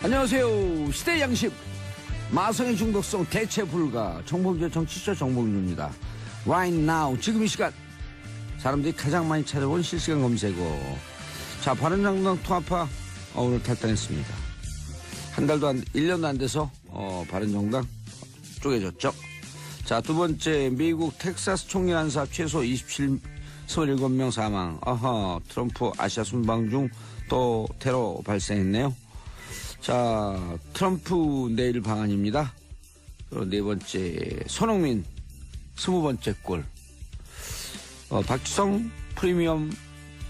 안녕하세요. 시대 양심 마성의 중독성 대체 불가 정봉재 정치쇼 정봉주입니다. Right now 지금 이 시간 사람들이 가장 많이 찾아본 실시간 검색어. 자, 바른정당 통합파 오늘 탈당했습니다. 한 달도 1년도 안 돼서 바른정당 쪼개졌죠. 자, 두 번째, 미국 텍사스 총리暗사 최소 27명 사망. 트럼프 아시아 순방 중 또 테러 발생했네요. 자, 트럼프 내일 방한입니다. 네 번째, 손흥민 20번째 골. 박지성 프리미어리그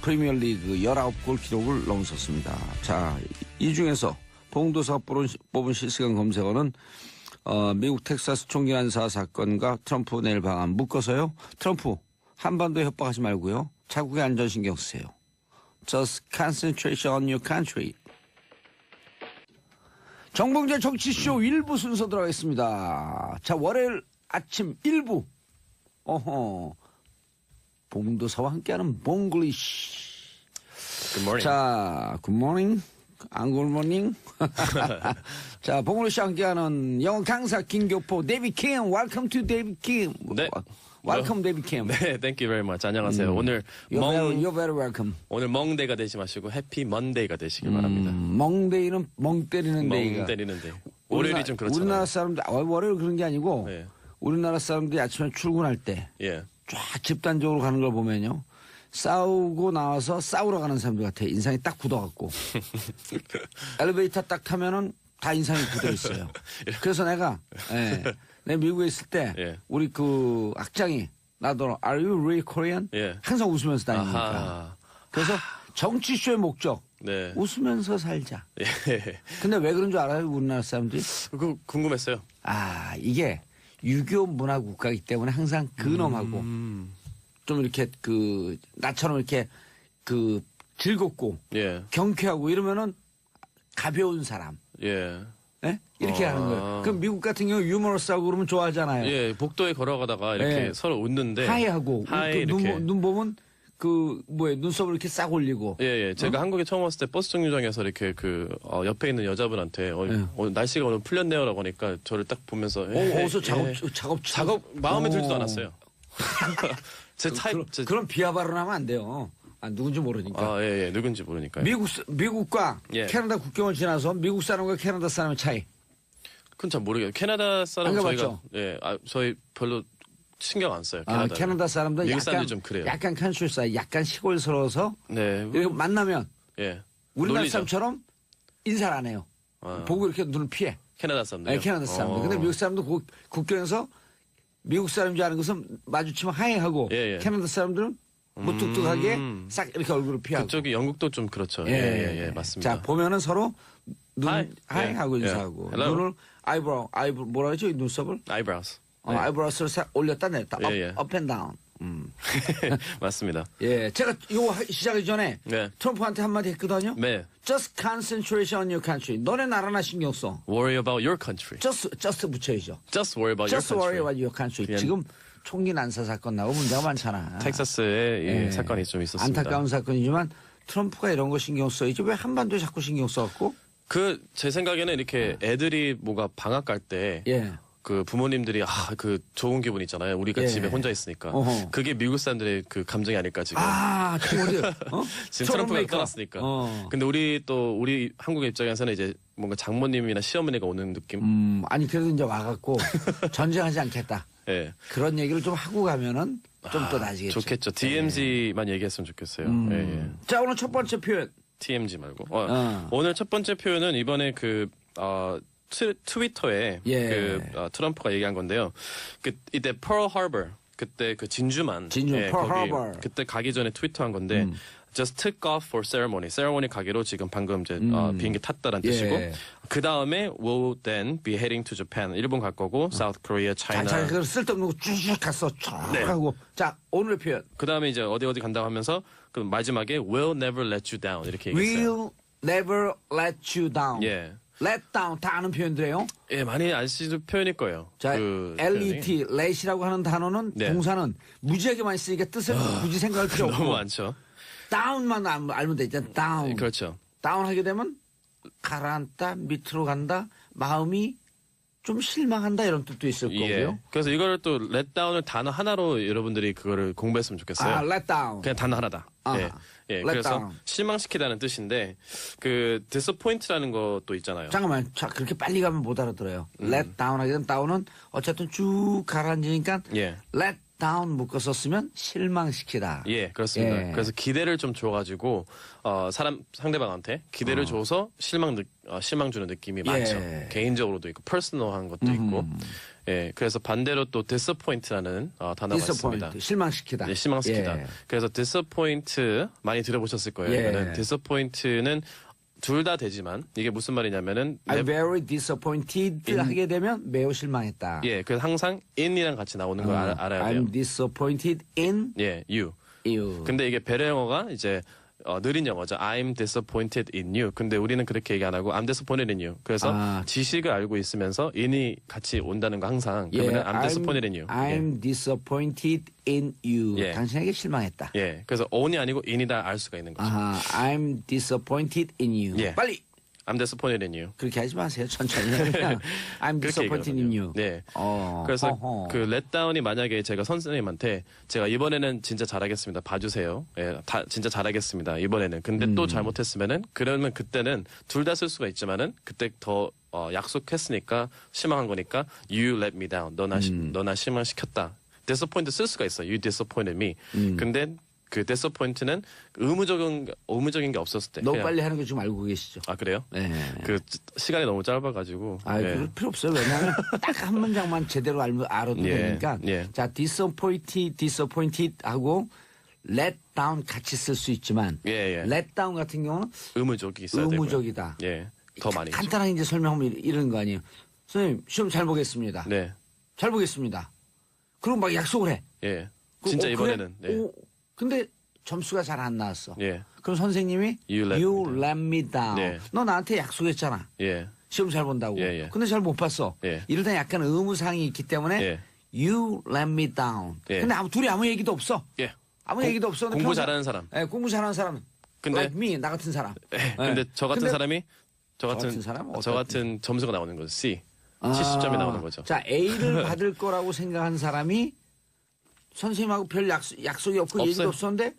19골 기록을 넘어섰습니다. 자, 이 중에서 봉도사가 뽑은 실시간 검색어는 미국 텍사스 총기暗사 사건과 트럼프 내일 방한 묶어서요. 트럼프 한반도에 협박하지 말고요. 자국의 안전 신경 쓰세요. Just concentration on your country. 정봉재 정치쇼 1부 순서 들어가겠습니다. 자, 월요일 아침 1부. 봉도사와 함께하는 봉글리시. Good morning. 자, 굿모닝. 굿모닝. 자, 봉글리시와 함께하는 영어 강사 김교포 데이비 킴. Welcome to 데이비 킴. 네. Welcome 데이비 킴. 네, thank you very much. 안녕하세요. 오늘 You're very welcome. 오늘 멍데이가 되지 마시고 해피 먼데이가 되시길 바랍니다. 멍데이는 멍 때리는 데이가. 멍 때리는 데이. 월요일이 좀 그렇잖아요. 우리나라 사람들 월요일 그런 게 아니고 네. 우리나라 사람들이 아침에 출근할 때 예. 쫙 집단적으로 가는 걸 보면요. 싸우고 나와서 싸우러 가는 사람들 같아. 인상이 딱 굳어갖고. 엘리베이터 딱 타면은 다 인상이 굳어 있어요. 그래서 내가 미국에 있을 때 예. 우리 그 학장이 나도 Are you really Korean? 예. 항상 웃으면서 다니니까. 아하. 그래서 정치쇼의 목적. 네. 웃으면서 살자. 예. 근데 왜 그런 줄 알아요? 우리나라 사람들이? 그거 궁금했어요. 이게 유교 문화 국가이기 때문에 항상 근엄하고 좀 이렇게 나처럼 이렇게 즐겁고 예. 경쾌하고 이러면은 가벼운 사람. 예. 예? 이렇게 하는 거예요. 그럼 미국 같은 경우 유머러스하고 그러면 좋아하잖아요. 예, 복도에 걸어가다가 이렇게 예. 서로 웃는데 하이하고 하이 이렇게. 눈 보면 눈썹을 이렇게 싹 올리고. 예. 제가 한국에 처음 왔을 때 버스 정류장에서 이렇게 옆에 있는 여자분한테 날씨가 오늘 풀렸네요라고 하니까 저를 딱 보면서 어서 작업 마음에 들지도 않았어요. 제 타입 그런 비하 발언하면 안 돼요. 누군지 모르니까. 예. 누군지 모르니까요. 미국과 예. 캐나다 국경을 지나서 미국 사람과 캐나다 사람의 차이. 그건 잘 모르겠어요. 캐나다 사람 안 저희가 저희 별로 신경 안 써요. 캐나다 사람들 미국 약간 사람들 좀 그래요. 약간 칸슈사이, 약간 시골스러워서 네. 이렇게 만나면 예. 우리나라 놀리죠. 사람처럼 인사를 안 해요. 보고 이렇게 눈을 피해. 캐나다 사람들. 네, 캐나다 사람들. 근데 미국 사람도 국경에서 미국 사람인지 아는 것은 마주치면 하이하고 예. 캐나다 사람들은 무뚝뚝하게 싹 이렇게 얼굴을 피하고. 그쪽이 영국도 좀 그렇죠. 예, 맞습니다. 자, 보면은 서로 하이. 하이 하고 예. 인사하고. Hello. 눈을 아이브로우 뭐라 그러죠? 눈썹을? eyebrows. 아이브로우를 올렸다 냈다. 예. 업 앤 다운. 맞습니다. 예, 제가 이거 시작하기 전에 네. 트럼프한테 한마디 했거든요. 네. Just concentration on your country. 너네 나라나 신경 써. Worry about your country. Just 붙여야죠. Just worry about Just your worry country. about your country. 그냥- 지금 총기 난사 사건 나고 문제가 많잖아. 텍사스에 이 사건이 좀 있었습니다. 안타까운 사건이지만 트럼프가 이런 거 신경 써야지 왜 한반도에 자꾸 신경 써갖고? 제 생각에는 이렇게 애들이 뭔가 방학 갈 때 예. 부모님들이 좋은 기분 있잖아요. 우리가 예. 집에 혼자 있으니까. 어허. 그게 미국 사람들의 감정이 아닐까 지금. 지금 어디? 지금 트럼프가 떠났으니까. 근데 우리 한국의 입장에서는 이제 뭔가 장모님이나 시어머니가 오는 느낌. 아니 그래도 이제 와갖고 전쟁하지 않겠다. 예. 그런 얘기를 좀 하고 가면은 좀 더 나아지겠죠. 좋겠죠. DMZ만 얘기했으면 좋겠어요. 예. 자, 오늘 첫 번째 표현. TMZ 말고. 오늘 첫 번째 표현은 이번에 트위터에 트럼프가 얘기한 건데요. 이때 Pearl Harbor 그때 진주만 Pearl 거기 Harbor. 그때 가기 전에 트위터한 건데 just took off for ceremony. ceremony 가기로 지금 방금 이제 비행기 탔다는 뜻이고 그 다음에 will then be heading to Japan. 일본 갈 거고 South Korea, China. 자, 그걸 쓸데없는 거 쭉 갔어. 쫙 네. 하고. 자, 오늘의 표현. 그 다음에 이제 어디 간다고 하면서 그 마지막에 will never let you down 이렇게 얘기했어요. Will never let you down. 예. let down 다 아는 표현들이에요. 예, 많이 아시는 표현일 거예요. 자, LET, let이라고 하는 단어는 네. 동사는 무지하게 많이 쓰니까 뜻을 굳이 생각할 필요 없고. 너무 많죠. down만 알면 돼. 있잖아. down. 그렇죠. down 하게 되면 가라앉다, 밑으로 간다, 마음이 좀 실망한다 이런 뜻도 있을 예. 거고요. 그래서 이거를 또 let down을 단어 하나로 여러분들이 그거를 공부했으면 좋겠어요. 아, let down. 그냥 단어 하나다. 아, 예. 예. let 그래서 down. 실망시키다는 뜻인데 그 disappoint라는 것도 있잖아요. 잠깐만, 자, 그렇게 빨리 가면 못 알아들어요. let down 하기는 down은 어쨌든 쭉 가라앉으니까 예. let down 묶어서 쓰면 실망시키다. 예, 그렇습니다. 예. 그래서 기대를 좀 줘가지고 상대방한테 기대를 줘서 실망 주는 느낌이 예. 많죠. 개인적으로도 있고 퍼스널한 것도 있고. 예, 그래서 반대로 또 disappoint라는 단어가 disappoint, 있습니다. 실망시키다. 네, 실망시키다. 예. 그래서 disappoint 많이 들어보셨을 거예요. 예. 이거는 disappoint는 둘 다 되지만 이게 무슨 말이냐면은 I'm very disappointed 하게 되면 매우 실망했다. 예, 그래서 항상 in이랑 같이 나오는 걸 알아야 돼요. I'm disappointed in 예, you. you. 근데 이게 배려 영어가 이제 느린 영어죠. I'm disappointed in you. 근데 우리는 그렇게 얘기 안 하고 I'm disappointed in you. 그래서 지식을 알고 있으면서 in이 같이 온다는 거 항상. 그러면 I'm disappointed in you. I'm disappointed in you. 예. 당신에게 실망했다. 예, 그래서 on이 아니고 in이다 알 수가 있는 거죠. 아하, I'm disappointed in you. 예. 빨리 I'm disappointed in you. 그렇게 하지 마세요. 천천히. 그냥 I'm 그렇게 disappointed in 얘기하거든요. you. 네. 어, 그래서 어허. 그 렛다운이 만약에 제가 선생님한테 제가 이번에는 진짜 잘하겠습니다. 봐주세요. 예, 진짜 잘하겠습니다. 이번에는. 근데 또 잘못했으면은 그러면 그때는 둘 다 쓸 수가 있지만은 그때 더 약속했으니까 실망한 거니까 you let me down. 너나 실망시켰다. disappointed 쓸 수가 있어. You disappointed me. 근데 그 disappoint는 의무적인 게 없었을 때. 너무 그냥- 빨리 하는 거 좀 알고 계시죠? 아 그래요? 네. 그 시간이 너무 짧아가지고. 아, 예. 그럴 필요 없어요. 왜냐하면 딱 한 문장만 제대로 알아도 예, 되니까. 예. 자, disappointed 하고 let down 같이 쓸 수 있지만 예, 예. let down 같은 경우는 의무적이 있어야 되고요. 의무적이다. 예, 더 많이. 있죠. 간단하게 이제 설명하면 이런 거 아니에요. 선생님, 시험 잘 보겠습니다. 네, 잘 보겠습니다. 그럼 막 약속을 해. 예. 그, 진짜 그래? 이번에는. 네. 근데 점수가 잘 안 나왔어. 예, 그럼 선생님이 You let me down. let me down. 네. 너 나한테 약속했잖아. 예, 시험 잘 본다고. 예, 예. 근데 잘 못 봤어. 예. 이러다 약간 의무사항이 있기 때문에 예. you let me down. 예. 근데 둘이 아무 얘기도 없어. 예. 아무 얘기도 없어. 근데 공부 평소- 잘하는 사람. 예, 공부 잘하는 사람. 근데- like me, 나 같은 사람. 예. 근데 저 같은 근데- 사람이 저 같은 같은 사람? 저 어떤- 같은 점수가 나오는 거죠. C. 아, 70점이 나오는 거죠. 자, A를 받을 거라고 생각한 사람이 선생님하고 별 약속이 없고 얘기도 없어요. 없었는데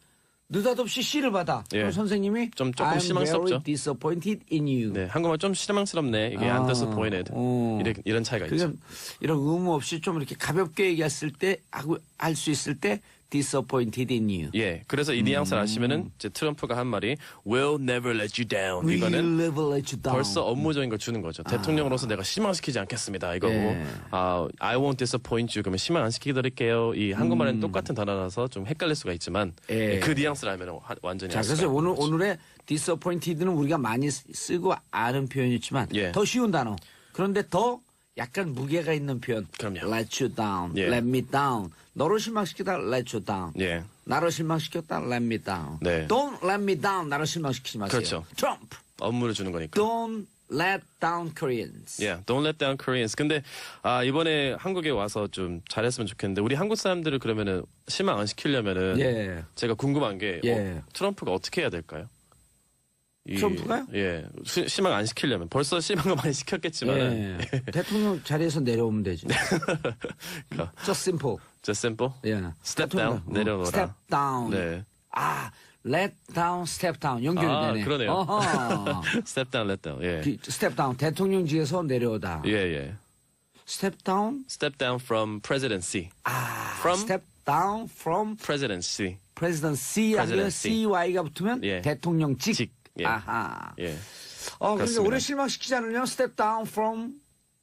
느닷없이 C를 받아. 예. 그럼 선생님이 좀 조금 I'm 실망스럽죠. very disappointed in you. 네, 한국말 좀 실망스럽네. 이게 아, I'm disappointed. 어. 이런 차이가 있죠. 그러니까 이런 의무 없이 좀 이렇게 가볍게 얘기했을 때 하고 할 수 있을 때 disappointed in you. 예, 그래서 이 뉘앙스를 아시면은 이제 트럼프가 한 말이 will never let you down. 이거는 We'll never let you down. 벌써 업무적인 걸 주는 거죠. 대통령으로서 내가 실망시키지 않겠습니다. 이거고, 예. I won't disappoint you. 그러면 실망 안 시키드릴게요. 이 한국말은 똑같은 단어라서 좀 헷갈릴 수가 있지만 예. 그 뉘앙스를 알면 완전히 자, 알 수가 그래서 있는 거죠. 오늘의 disappointed는 우리가 많이 쓰고 아는 표현이지만 예. 더 쉬운 단어. 그런데 더 약간 무게가 있는 표현. 그럼요. Let you down, 예. let me down. 너를 실망시키다 let you down. 예, 나를 실망시켰다 let me down. 네. Don't let me down. 나를 실망시키지 마세요. 그렇죠. Trump, 업무를 주는 거니까. don't let down Koreans. Yeah, don't let down Koreans. 근데 이번에 한국에 와서 좀 잘했으면 좋겠는데 우리 한국 사람들을 그러면은 실망 안 시키려면은 예. 제가 궁금한 게 예. 트럼프가 어떻게 해야 될까요? 트럼프가요? 예, 실망 안 시키려면 벌써 실망을 많이 시켰겠지만은 예. 대통령 자리에서 내려오면 되지. 그러니까 Just simple. just simple. 예. Step down, 내려놓으라. Step down. 네. 아, let down, step down 연결이 되네. 그러네요. 어허. step down, let down. 예, step down 대통령직에서 내려오다. 예, 예. step down. Step down from presidency. 아, From- step down from presidency. presidency. Presidency. CY가 붙으면 예. 대통령직. 직. 예. 아하. 예, 그러니까 그렇습니다. 오래 실망시키지 않으려면 step down from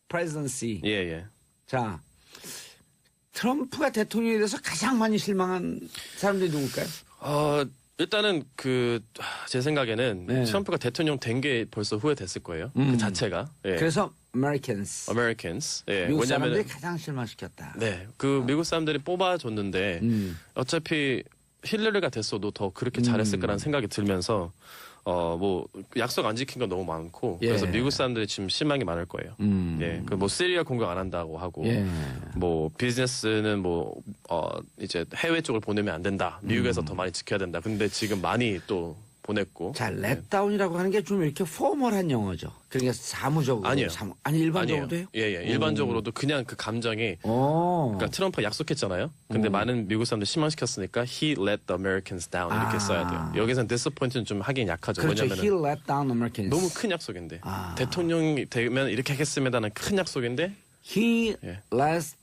presidency. 예, 예. 자, 트럼프가 대통령에 대해서 가장 많이 실망한 사람들이 누굴까요? 일단은 제 생각에는 네. 트럼프가 대통령 된 게 벌써 후회됐을 거예요. 그 자체가. 예. 그래서 Americans. Americans. 예. 미국 왜냐면은 사람들이 가장 실망시켰다. 네. 미국 사람들이 뽑아줬는데 어차피 힐러리가 됐어도 더 그렇게 잘했을 거라는 생각이 들면서 약속 안 지킨 건 너무 많고 예. 그래서 미국 사람들이 지금 실망이 많을 거예요. 예. 시리아 공격 안 한다고 하고 예. 비즈니스는 이제 해외 쪽을 보내면 안 된다. 미국에서 더 많이 지켜야 된다. 근데 지금 많이 또 보냈고. 자, 렛다운이라고 하는 게 좀 이렇게 포멀한 용어죠. 그러니까 사무적으로. 아니에요. 아니, 일반적으로도 해요? 예, 예. 일반적으로도 그냥 그 감정이 그러니까 트럼프가 약속했잖아요. 근데 많은 미국 사람들 실망시켰으니까 he let the Americans down 이렇게 써야 돼요. 여기서는 disappoint는 좀 하긴 약하죠. 그렇죠. 왜냐면은 He let down Americans. 너무 큰 약속인데 대통령이 되면 이렇게 하겠습니다는 큰 약속인데 He 예. lets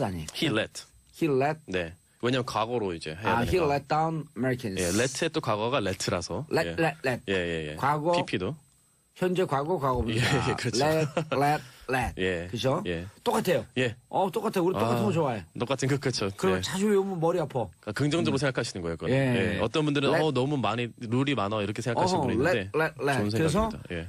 아니에요. he let He let 네 왜냐면 과거로 이제 해야 he 되니까 let down Americans. 예 let의 또 과거가 let라서 let. 예예예 과거 PP도 현재 과거 과거입니다. 예, 예, 그렇죠. let. 예. 그죠? 예. 똑같아요. 예 똑같아요. 우리 똑같은 거 좋아해. 똑같은 거 그렇죠. 그러면 예. 자주 외우면 머리 아파. 그러니까 긍정적으로 생각하시는 거예요. 그건. 예. 예. 어떤 분들은 let. 너무 많이 룰이 많아 이렇게 생각하시는 분이 있는데 let. 좋은 그래서 생각입니다. 예.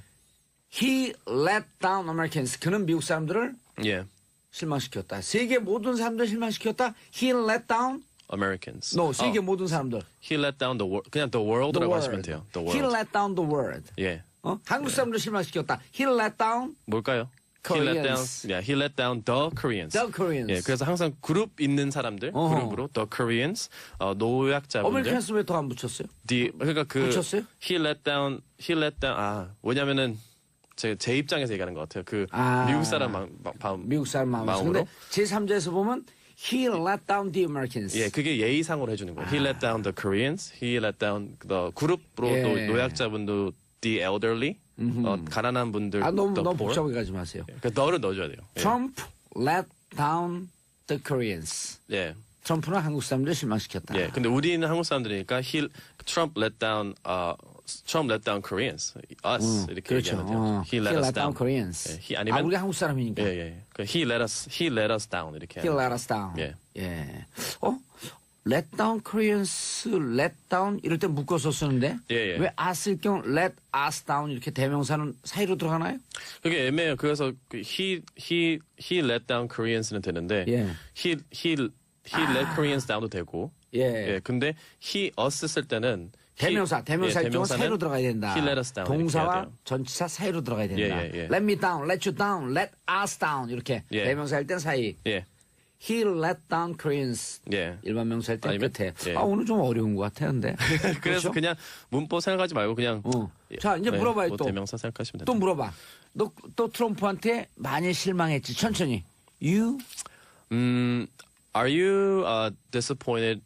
He let down Americans. 그는 미국 사람들을 예. 실망시켰다. 세계 모든 사람들 실망시켰다. He let down. Americans. No, 세계 모든 사람들. He let down the world. 그냥 the world라고 하시면 돼요. The He world. let down the world. 예. 한국 사람들 실망시켰다. He let down 뭘까요? He let down. Koreans. He let down the Koreans. the Koreans. 예. 그래서 항상 그룹 있는 사람들 어허. 그룹으로 the Koreans 노약자분들. 어메리칸스 왜 더 안 붙였어요? 그러니까 그 붙였어요? he let down. 뭐냐면은 제 입장에서 얘기하는 것 같아요. 그 미국 사람 미국 사람 마음으로. 마음으로. 근데 제3자에서 보면 He let down the Americans. 예, 그게 예의상으로 해주는 거예요. He let down the Koreans. He let down the 그룹으로 예. 또 노약자분도 the elderly, 가난한 분들, 너무 the poor. 복잡하게 가지 마세요. 그 너를 넣어줘야 돼요. 예. Trump let down the Koreans. 예, 트럼프는 한국 사람들 실망시켰다. 예. 근데 우리는 한국 사람들이니까 Trump let down Koreans, us 이렇게 그렇죠. 얘기하면 돼요. He let us down. Koreans. 예, 아니면 우리 한국 사람이니까. 예. 그 he let us down 이렇게. He 하면 let us down. 예. let down Koreans, let down 이럴 때 묶어서 쓰는데 예. 왜 us일 경우 let us down 이렇게 대명사는 사이로 들어가나요? 그게 애매해요. 그래서 그 he let down Koreans는 되는데 예. he let Koreans down도 되고 예. 근데 he us 쓸 때는 대명사일 경우 대명사는 사이로 들어가야 된다. he let us down 이렇게 해야 동사와 돼요. 전치사 사이로 들어가야 된다. 예. Let me down, let you down, let us down 이렇게 예. 대명사일 땐 사이. 예. He let down Koreans. 예. 일반 명사일 땐 아니면- 끝에. 예. 오늘 좀 어려운 것 같아 근데. 그래서 그렇죠? 그냥 문법 생각하지 말고 그냥 자, 이제 물어봐요, 또. 대명사 생각하시면 또 됩니다. 물어봐. 너 또 트럼프한테 많이 실망했지. 천천히. You Are you disappointed?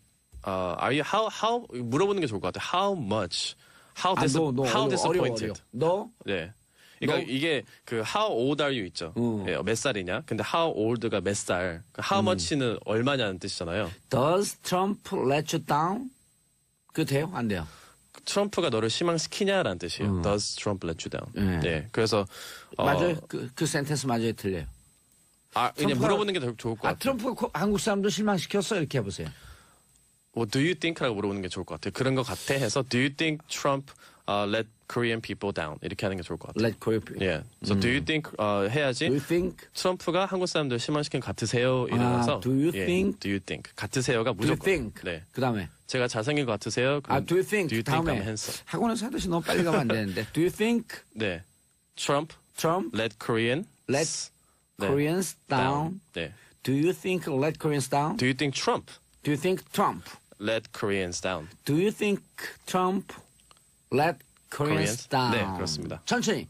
Are you how 물어보는 게 좋을 것 같아요. How much? How 어려워. disappointed? 너 네. 그러니까 이게 그 how old are you 있죠. 예, 몇 살이냐? 근데 how old가 몇 살? 그 how much는 얼마냐는 뜻이잖아요. Does Trump let you down? 그 돼요? 안 돼요? 트럼프가 너를 실망시키냐라는 뜻이에요. Does Trump let you down? 네. 네. 그래서 맞아요. 그 센텐스 맞아요. 틀려요. 그냥 트럼프가- 물어보는 게 더 좋을 것 같아요. 트럼프가 한국 사람도 실망시켰어? 이렇게 해보세요. 뭐 do you think라고 물어보는 게 좋을 것 같아요. 그런 것 같아 해서 do you think Trump let Korean people down 이렇게 하는 게 좋을 것 같아요. Let Korea people. 예. So do you think 해야지. Do you think? 트럼프가 한국 사람들 실망시킨 것 같으세요? 이러면서 do you think? do you think 같으세요가 Do you 무조건. think? 네. 그 다음에. 제가 잘생긴 것 같으세요? 그럼 do you think? do you think 다음에. 하면 했어. 학원에서 하듯이 너무 빨리 가면 안 되는데. Do you think 네. Trump Trump let Korean let 네. Koreans down? 네. Do you think let Koreans down? Do you think Trump Do you think Trump? let Koreans down? Do you think Trump let Koreans Koreans? down? 네, 그렇습니다. 천천히.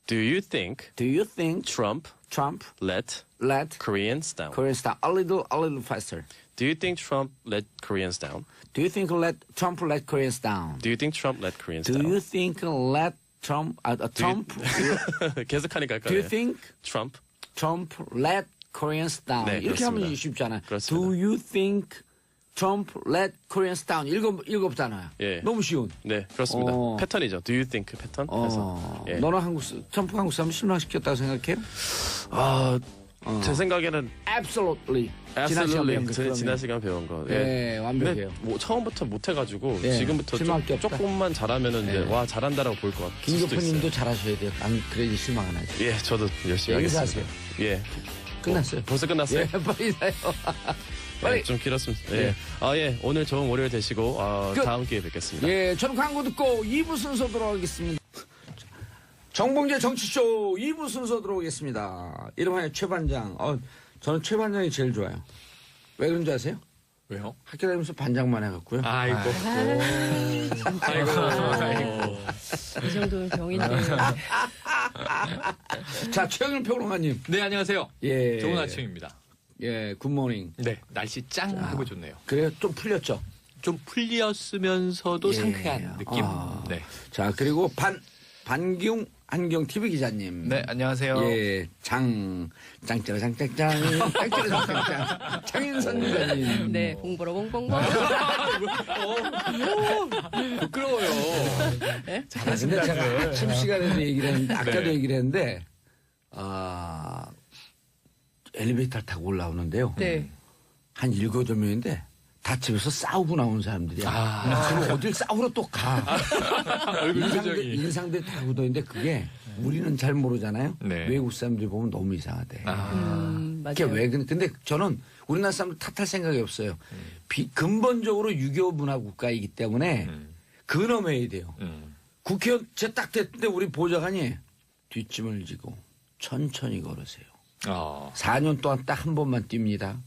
Do you think Do you think Trump Trump let let Koreans down? Koreans down? A little faster. Do you think Trump let Koreans down? Do you think Trump let Koreans down? Do you think Trump let Koreans Do down? you think let Trump Trump? 계속 하니까 Do you 헷갈려요. think Trump Trump let Koreans down? 네, 이렇게 하면 그렇습니다. 쉽잖아요. 그렇습니다. Do you think Trump let Koreans down? 읽어보잖아요. 예. 너무 쉬운. 네, 그렇습니다. 어. 패턴이죠. Do you think 패턴? 해서. 예. 너는 트럼프 한국 사람 실망시켰다고 생각해요? 제 생각에는 Absolutely. 지난 시간 배운 거. 지난 시간 배운 거. 예, 완벽해요. 근데 뭐 처음부터 못해가지고 예, 지금부터 실망할 게 없다. 조금만 잘하면은 이제 예. 와 잘한다라고 볼 것 같아요. 김교포님도 잘하셔야 돼요. 안 그래야지 실망 안 하죠. 예, 저도 열심히 여기서 하겠습니다. 예, 끝났어요. 벌써 끝났어요. 예, 빨리 사요. 빨리. 네, 좀 길었습니다. 예. 예. 오늘 좋은 월요일 되시고 끝. 다음 기회에 뵙겠습니다. 예, 저는 광고 듣고 2부 순서 들어가겠습니다. 정봉재 정치쇼 2부 순서 들어오겠습니다. 이름하여 최반장. 저는 최반장이 제일 좋아요. 왜 그런지 아세요? 왜요? 학교 다니면서 반장만 해갖고요. 아이고. 아이고. 이 정도는 병인데. 자, 최영일 평론가님. 네, 안녕하세요. 예. 좋은 아침입니다. 예, 굿모닝. 네, 날씨 짱 하고 좋네요. 그래요? 좀 풀렸죠? 좀 풀렸으면서도 예. 상쾌한 느낌. 아. 네. 자, 그리고 반기웅 한경 TV 기자님. 네, 안녕하세요. 예, 짱짜라 짱짱짱, 짱짜라 짱짱짱, 장인선 기자님. 네, 봉보로 봉봉봉. 부끄러워요. 자, 근데 제가 아침 시간에도 얘기를 했는데, 아까도 네. 얘기를 했는데, 엘리베이터를 타고 올라오는데요. 네. 한 7, 8명인데, 다 집에서 싸우고 나온 사람들이야. 그리고 어딜 싸우러 또 가. 얼굴 표정이. 인상들이 다 굳어있는데, 그게 우리는 잘 모르잖아요. 네. 외국 사람들이 보면 너무 이상하대. 그게 맞아요. 왜 근데 저는 우리나라 사람들 탓할 생각이 없어요. 근본적으로 유교 문화 국가이기 때문에 근엄해야 돼요. 국회의원 제딱 됐는데 우리 보좌관이 뒷짐을 지고 천천히 걸으세요. 4년 동안 딱 한 번만 뜁니다.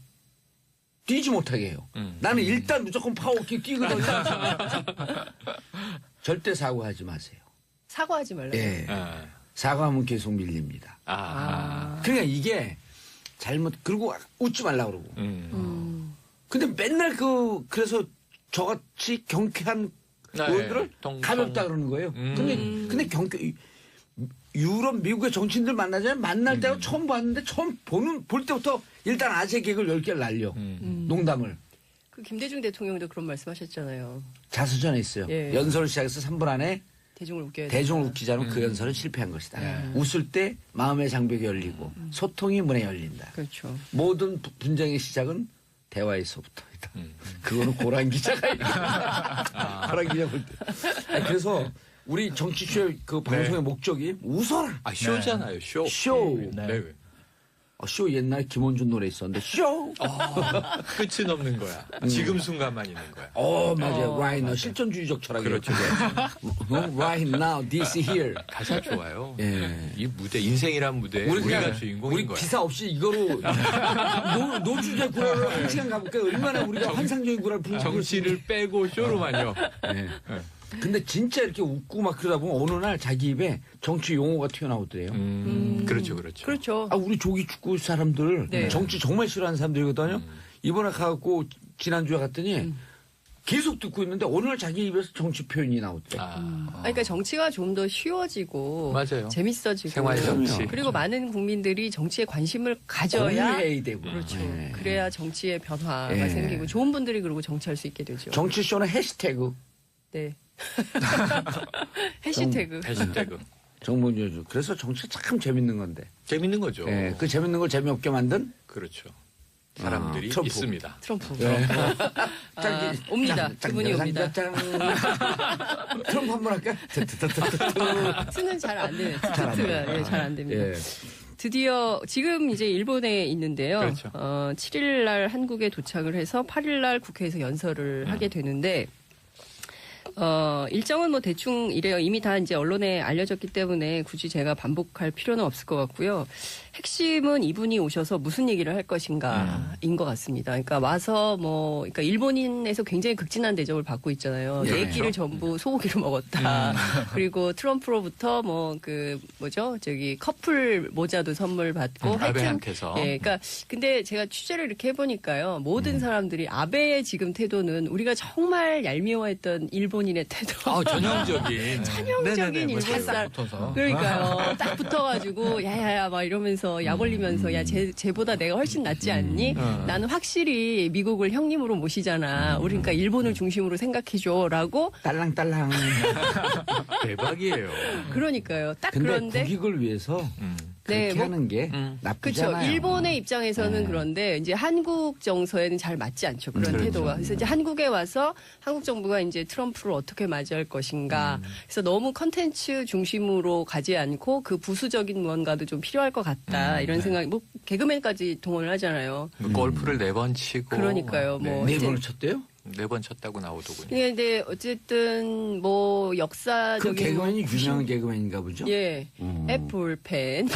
뛰지 못하게 해요. 나는 일단 무조건 파워워킹 뛰거든요. 절대 사고하지 마세요. 사과하지 말라고. 예. 사과하면 계속 밀립니다. 그러니까 이게 그리고 웃지 말라고 그러고. 근데 맨날 그래서 저같이 경쾌한 의원들을 가볍다 그러는 거예요. 근데 유럽, 미국의 정치인들 만나잖아요. 만날 때가 처음 봤는데 볼 때부터 일단 아재 개그를 10개를 날려. 농담을. 그 김대중 대통령도 그런 말씀하셨잖아요. 자수전에 있어요. 예. 연설을 시작해서 3분 안에 대중을 웃겨야 대중을 웃기자면 그 연설은 실패한 것이다. 웃을 때 마음의 장벽이 열리고 소통이 문에 열린다. 그렇죠. 모든 분쟁의 시작은 대화에서부터이다. 그거는 고란 기자가 고란 기자 볼 때. 그래서 우리 정치쇼 그 방송의 목적이 웃어라. 쇼잖아요, 쇼. 쇼. 네. 쇼 옛날에 김원준 노래 있었는데 쇼. 끝은 없는 거야. 지금 순간만 있는 거야. 맞아요. Right now. 실존주의적 철학이에요. 그렇죠. Right now. This here. 가사 좋아요. 예. 이 무대, 인생이란 무대. 우리가 그냥 주인공인 우리 거야. 기사 없이 이거로 노주제 구라를 한 시간 가볼까요? 얼마나 우리가 환상적인 구라를 풀고 정치를 빼고 쇼로만요. 네. 근데 진짜 이렇게 웃고 막 그러다 보면 어느 날 자기 입에 정치 용어가 튀어나오더래요. 그렇죠, 그렇죠. 그렇죠. 우리 조기 축구 사람들 네. 정치 정말 싫어하는 사람들이거든요. 이번에 가갖고 지난주에 갔더니 계속 듣고 있는데 어느 날 자기 입에서 정치 표현이 나오더래. 그러니까 정치가 좀 더 쉬워지고 맞아요. 재밌어지고 생활 정치. 그리고 많은 국민들이 정치에 관심을 가져야 공유해야 되고. 그렇죠. 네. 그래야 정치의 변화가 예. 생기고 좋은 분들이 그리고 정치할 수 있게 되죠. 정치쇼는 해시태그. 네. 해시태그. 해시태그. 정봉주주. 그래서 정치 참 재밌는 건데. 재밌는 거죠. 예, 그 재밌는 걸 재미없게 만든 그렇죠. 사람들이 트럼프. 있습니다. 트럼프. 네. 옵니다. 그분이 옵니다. 트럼프 한번 할까? 트는 잘 안 되네. 안 돼요. 트가 잘 안 됩니다. 예. 드디어 지금 이제 일본에 있는데요. 그렇죠. 7일 날 한국에 도착을 해서 8일 날 국회에서 연설을 하게 되는데 일정은 뭐 대충 이래요. 이미 다 이제 언론에 알려졌기 때문에 굳이 제가 반복할 필요는 없을 것 같고요. 핵심은 이분이 오셔서 무슨 얘기를 할 것인가인 것 같습니다. 그러니까 와서 그러니까 일본인에서 굉장히 극진한 대접을 받고 있잖아요. 내 끼를 전부 소고기로 먹었다. 그리고 트럼프로부터 커플 모자도 선물 받고 아베한테서. 예, 그러니까 근데 제가 취재를 이렇게 해보니까요. 모든 사람들이 아베의 지금 태도는 우리가 정말 얄미워했던 일본인의 태도. 전형적인. 전형적인 일본 사람. 그러니까요. 딱 붙어가지고 야야야 막 이러면서 약 올리면서 야 쟤보다 내가 훨씬 낫지 않니? 나는 확실히 미국을 형님으로 모시잖아. 우리 그러니까 일본을 중심으로 생각해줘라고. 딸랑딸랑. 대박이에요. 그러니까요. 딱 근데 그런데 국익을 위해서 네, 그렇게 하는 게 나쁘지 그렇죠. 않아요. 일본의 입장에서는 그런데 이제 한국 정서에는 잘 맞지 않죠. 그런 태도가. 그래서 이제 한국에 와서 한국 정부가 이제 트럼프를 어떻게 맞이할 것인가. 그래서 너무 컨텐츠 중심으로 가지 않고 그 부수적인 무언가도 좀 필요할 것 같다. 이런 생각이 개그맨까지 동원을 하잖아요. 골프를 4번 치고. 그러니까요. 네 번을 쳤대요? 4번 쳤다고 나오더군요. 예, 근데 어쨌든 뭐 그 역사적인 개그맨이 유명한 개그맨인가 보죠? 예, 애플펜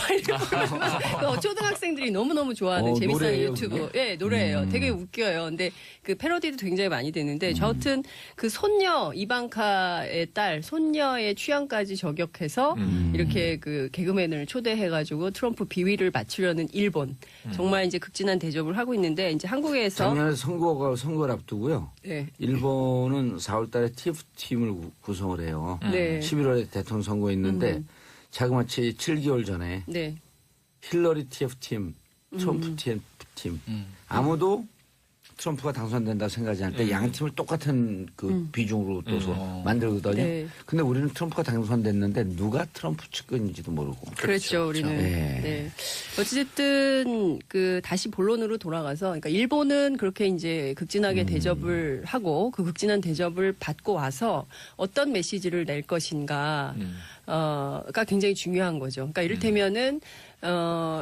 초등학생들이 너무 좋아하는 재밌는 노래예요, 유튜브, 예, 노래예요. 되게 웃겨요. 근데 그 패러디도 굉장히 많이 되는데 저하여튼 그 손녀 이방카의 딸 손녀의 취향까지 저격해서 이렇게 그 개그맨을 초대해가지고 트럼프 비위를 맞추려는 일본 정말 이제 극진한 대접을 하고 있는데 이제 한국에서 작년에 선거를 앞두고요. 네. 일본은 4월 달에 TF팀을 구성을 해요. 네. 11월에 대통령 선거 있는데 자그마치 7개월 전에 네. 힐러리 TF팀, 트럼프 TF팀 아무도 트럼프가 당선된다 생각하지 않을 때 양 팀을 똑같은 그 비중으로 또 만들거든요. 네. 근데 우리는 트럼프가 당선됐는데 누가 트럼프 측근인지도 모르고. 그렇죠, 우리는. 네. 네. 어찌됐든, 다시 본론으로 돌아가서, 그러니까 일본은 그렇게 이제 극진하게 대접을 하고, 그 극진한 대접을 받고 와서 어떤 메시지를 낼 것인가, 가 굉장히 중요한 거죠. 그러니까 이를테면은,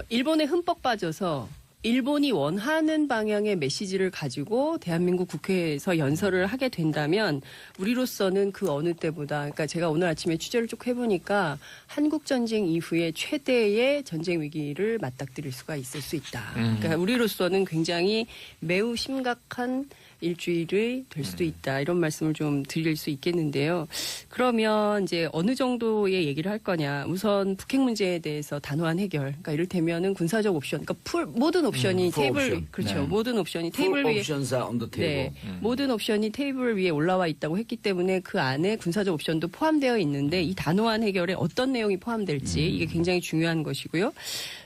일본에 흠뻑 빠져서, 일본이 원하는 방향의 메시지를 가지고 대한민국 국회에서 연설을 하게 된다면 우리로서는 그 어느 때보다 그러니까 제가 오늘 아침에 취재를 쭉 해보니까 한국전쟁 이후에 최대의 전쟁 위기를 맞닥뜨릴 수가 있을 수 있다. 그러니까 우리로서는 굉장히 매우 심각한 일주일이 될 수도 있다. 이런 말씀을 좀 드릴 수 있겠는데요. 그러면 이제 어느 정도의 얘기를 할 거냐. 우선 북핵 문제에 대해서 단호한 해결. 그러니까 이를테면은 군사적 옵션. 그러니까 모든 옵션이 테이블 옵션. 그렇죠. 네. 모든 옵션이 테이블 풀 위에 옵션사 on the table. 네. 모든 옵션이 테이블 위에 올라와 있다고 했기 때문에 그 안에 군사적 옵션도 포함되어 있는데 이 단호한 해결에 어떤 내용이 포함될지 이게 굉장히 중요한 것이고요.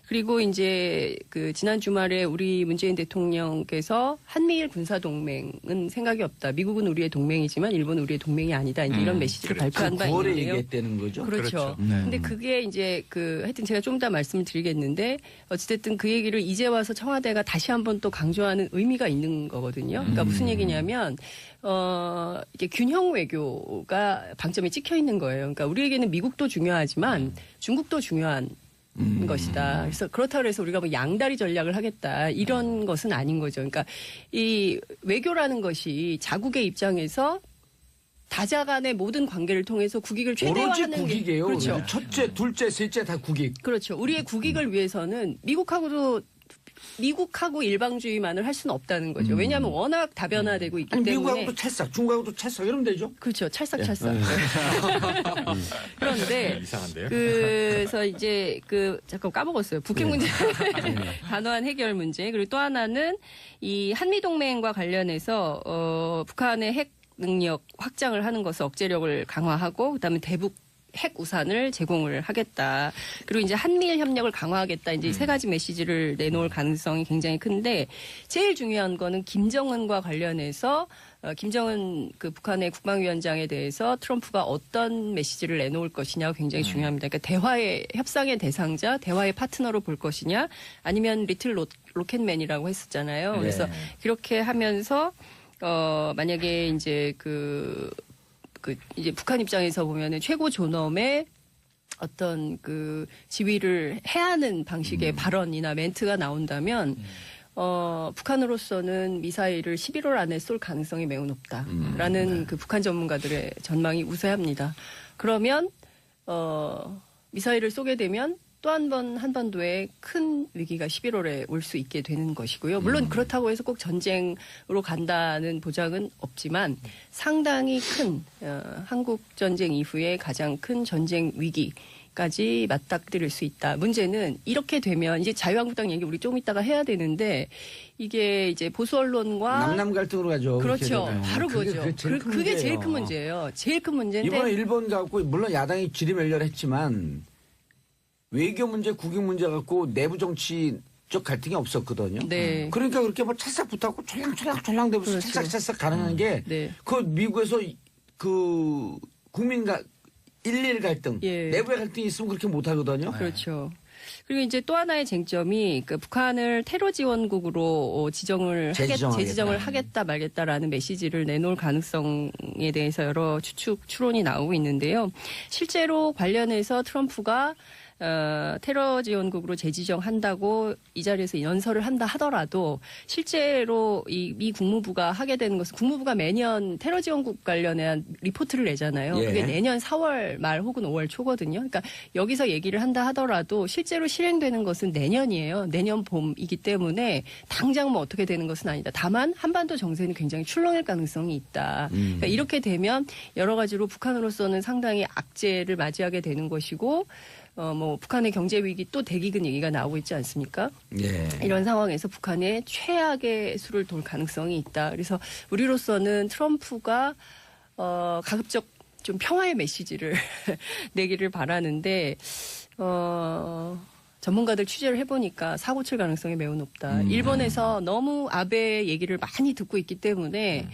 그리고 이제 그 지난 주말에 우리 문재인 대통령께서 한미일 군사동맹은 생각이 없다. 미국은 우리의 동맹이지만 일본은 우리의 동맹이 아니다. 이제 이런 메시지를 발표한 바 9월에 있는데요. 얘기했다는 거죠? 그렇죠. 근데 그게 이제 하여튼 제가 좀 더 말씀을 드리겠는데 어찌됐든 그 얘기를 이제 와서 청와대가 다시 한번 또 강조하는 의미가 있는 거거든요. 그러니까 무슨 얘기냐면, 이게 균형 외교가 방점이 찍혀 있는 거예요. 그러니까 우리에게는 미국도 중요하지만 중국도 중요한 것이다. 그래서 그렇다고 해서 우리가 뭐 양다리 전략을 하겠다. 이런 것은 아닌 거죠. 그러니까 이 외교라는 것이 자국의 입장에서 다자 간의 모든 관계를 통해서 국익을 오로지 최대화하는 게 국익이에요. 그렇죠. 첫째, 둘째, 셋째 다 국익. 그렇죠. 우리의 국익을 위해서는 미국하고 일방주의만을 할 수는 없다는 거죠. 왜냐하면 워낙 다변화되고 있기 아니, 때문에. 미국하고도 찰싹, 중국하고도 찰싹 이러면 되죠. 그렇죠. 찰싹찰싹. 그런데 이상한데요? 그래서 이제 잠깐 까먹었어요. 북핵 문제 단호한 해결 문제. 그리고 또 하나는 이 한미 동맹과 관련해서 북한의 핵 능력 확장을 하는 것을 억제력을 강화하고 그다음에 대북 핵 우산을 제공을 하겠다. 그리고 이제 한미일 협력을 강화하겠다. 이제 세 가지 메시지를 내놓을 가능성이 굉장히 큰데 제일 중요한 거는 김정은과 관련해서 김정은 그 북한의 국방위원장에 대해서 트럼프가 어떤 메시지를 내놓을 것이냐가 굉장히 중요합니다. 그러니까 대화의 협상의 대상자, 대화의 파트너로 볼 것이냐, 아니면 리틀 로켓맨이라고 했었잖아요. 그래서 그렇게 하면서 만약에 이제 이제 북한 입장에서 보면은 최고 존엄의 어떤 지위를 해하는 방식의 발언이나 멘트가 나온다면, 북한으로서는 미사일을 11월 안에 쏠 가능성이 매우 높다라는 북한 전문가들의 전망이 우세합니다. 그러면, 미사일을 쏘게 되면 또 한 번 한반도에 큰 위기가 11월에 올 수 있게 되는 것이고요. 물론 그렇다고 해서 꼭 전쟁으로 간다는 보장은 없지만 상당히 큰 한국 전쟁 이후에 가장 큰 전쟁 위기까지 맞닥뜨릴 수 있다. 문제는 이렇게 되면 이제 자유한국당 얘기 우리 좀 이따가 해야 되는데 이게 이제 보수 언론과 남남 갈등으로 가죠. 그렇죠. 바로 그거죠. 그게 제일 큰 문제예요. 문제예요. 제일 큰 문제인데 이번에 일본 갖고 물론 야당이 지리멸렬했지만 외교 문제, 국익 문제 갖고 내부 정치적 갈등이 없었거든요. 네. 그러니까 그렇게 뭐 찰싹 붙었고 촐랑촐랑 되면서 그렇죠. 찰싹찰싹 가능한 게 네. 그 미국에서 국민과 일일 갈등, 예. 내부의 갈등이 있으면 그렇게 못 하거든요. 그렇죠. 그리고 이제 또 하나의 쟁점이 북한을 테러 지원국으로 재지정을 하겠다 말겠다라는 메시지를 내놓을 가능성에 대해서 여러 추론이 나오고 있는데요. 실제로 관련해서 트럼프가 테러 지원국으로 재지정한다고 이 자리에서 연설을 한다 하더라도 실제로 이 미 국무부가 하게 되는 것은 국무부가 매년 테러 지원국 관련한 리포트를 내잖아요. 예. 그게 내년 4월 말 혹은 5월 초거든요. 그러니까 여기서 얘기를 한다 하더라도 실제로 실행되는 것은 내년이에요. 내년 봄이기 때문에 당장 뭐 어떻게 되는 것은 아니다. 다만 한반도 정세는 굉장히 출렁일 가능성이 있다. 그러니까 이렇게 되면 여러 가지로 북한으로서는 상당히 악재를 맞이하게 되는 것이고 뭐 북한의 경제 위기 또 대기근 얘기가 나오고 있지 않습니까? 예. 이런 상황에서 북한의 최악의 수를 돌 가능성이 있다. 그래서 우리로서는 트럼프가 가급적 좀 평화의 메시지를 내기를 바라는데 전문가들 취재를 해보니까 사고 칠 가능성이 매우 높다. 일본에서 너무 아베 얘기를 많이 듣고 있기 때문에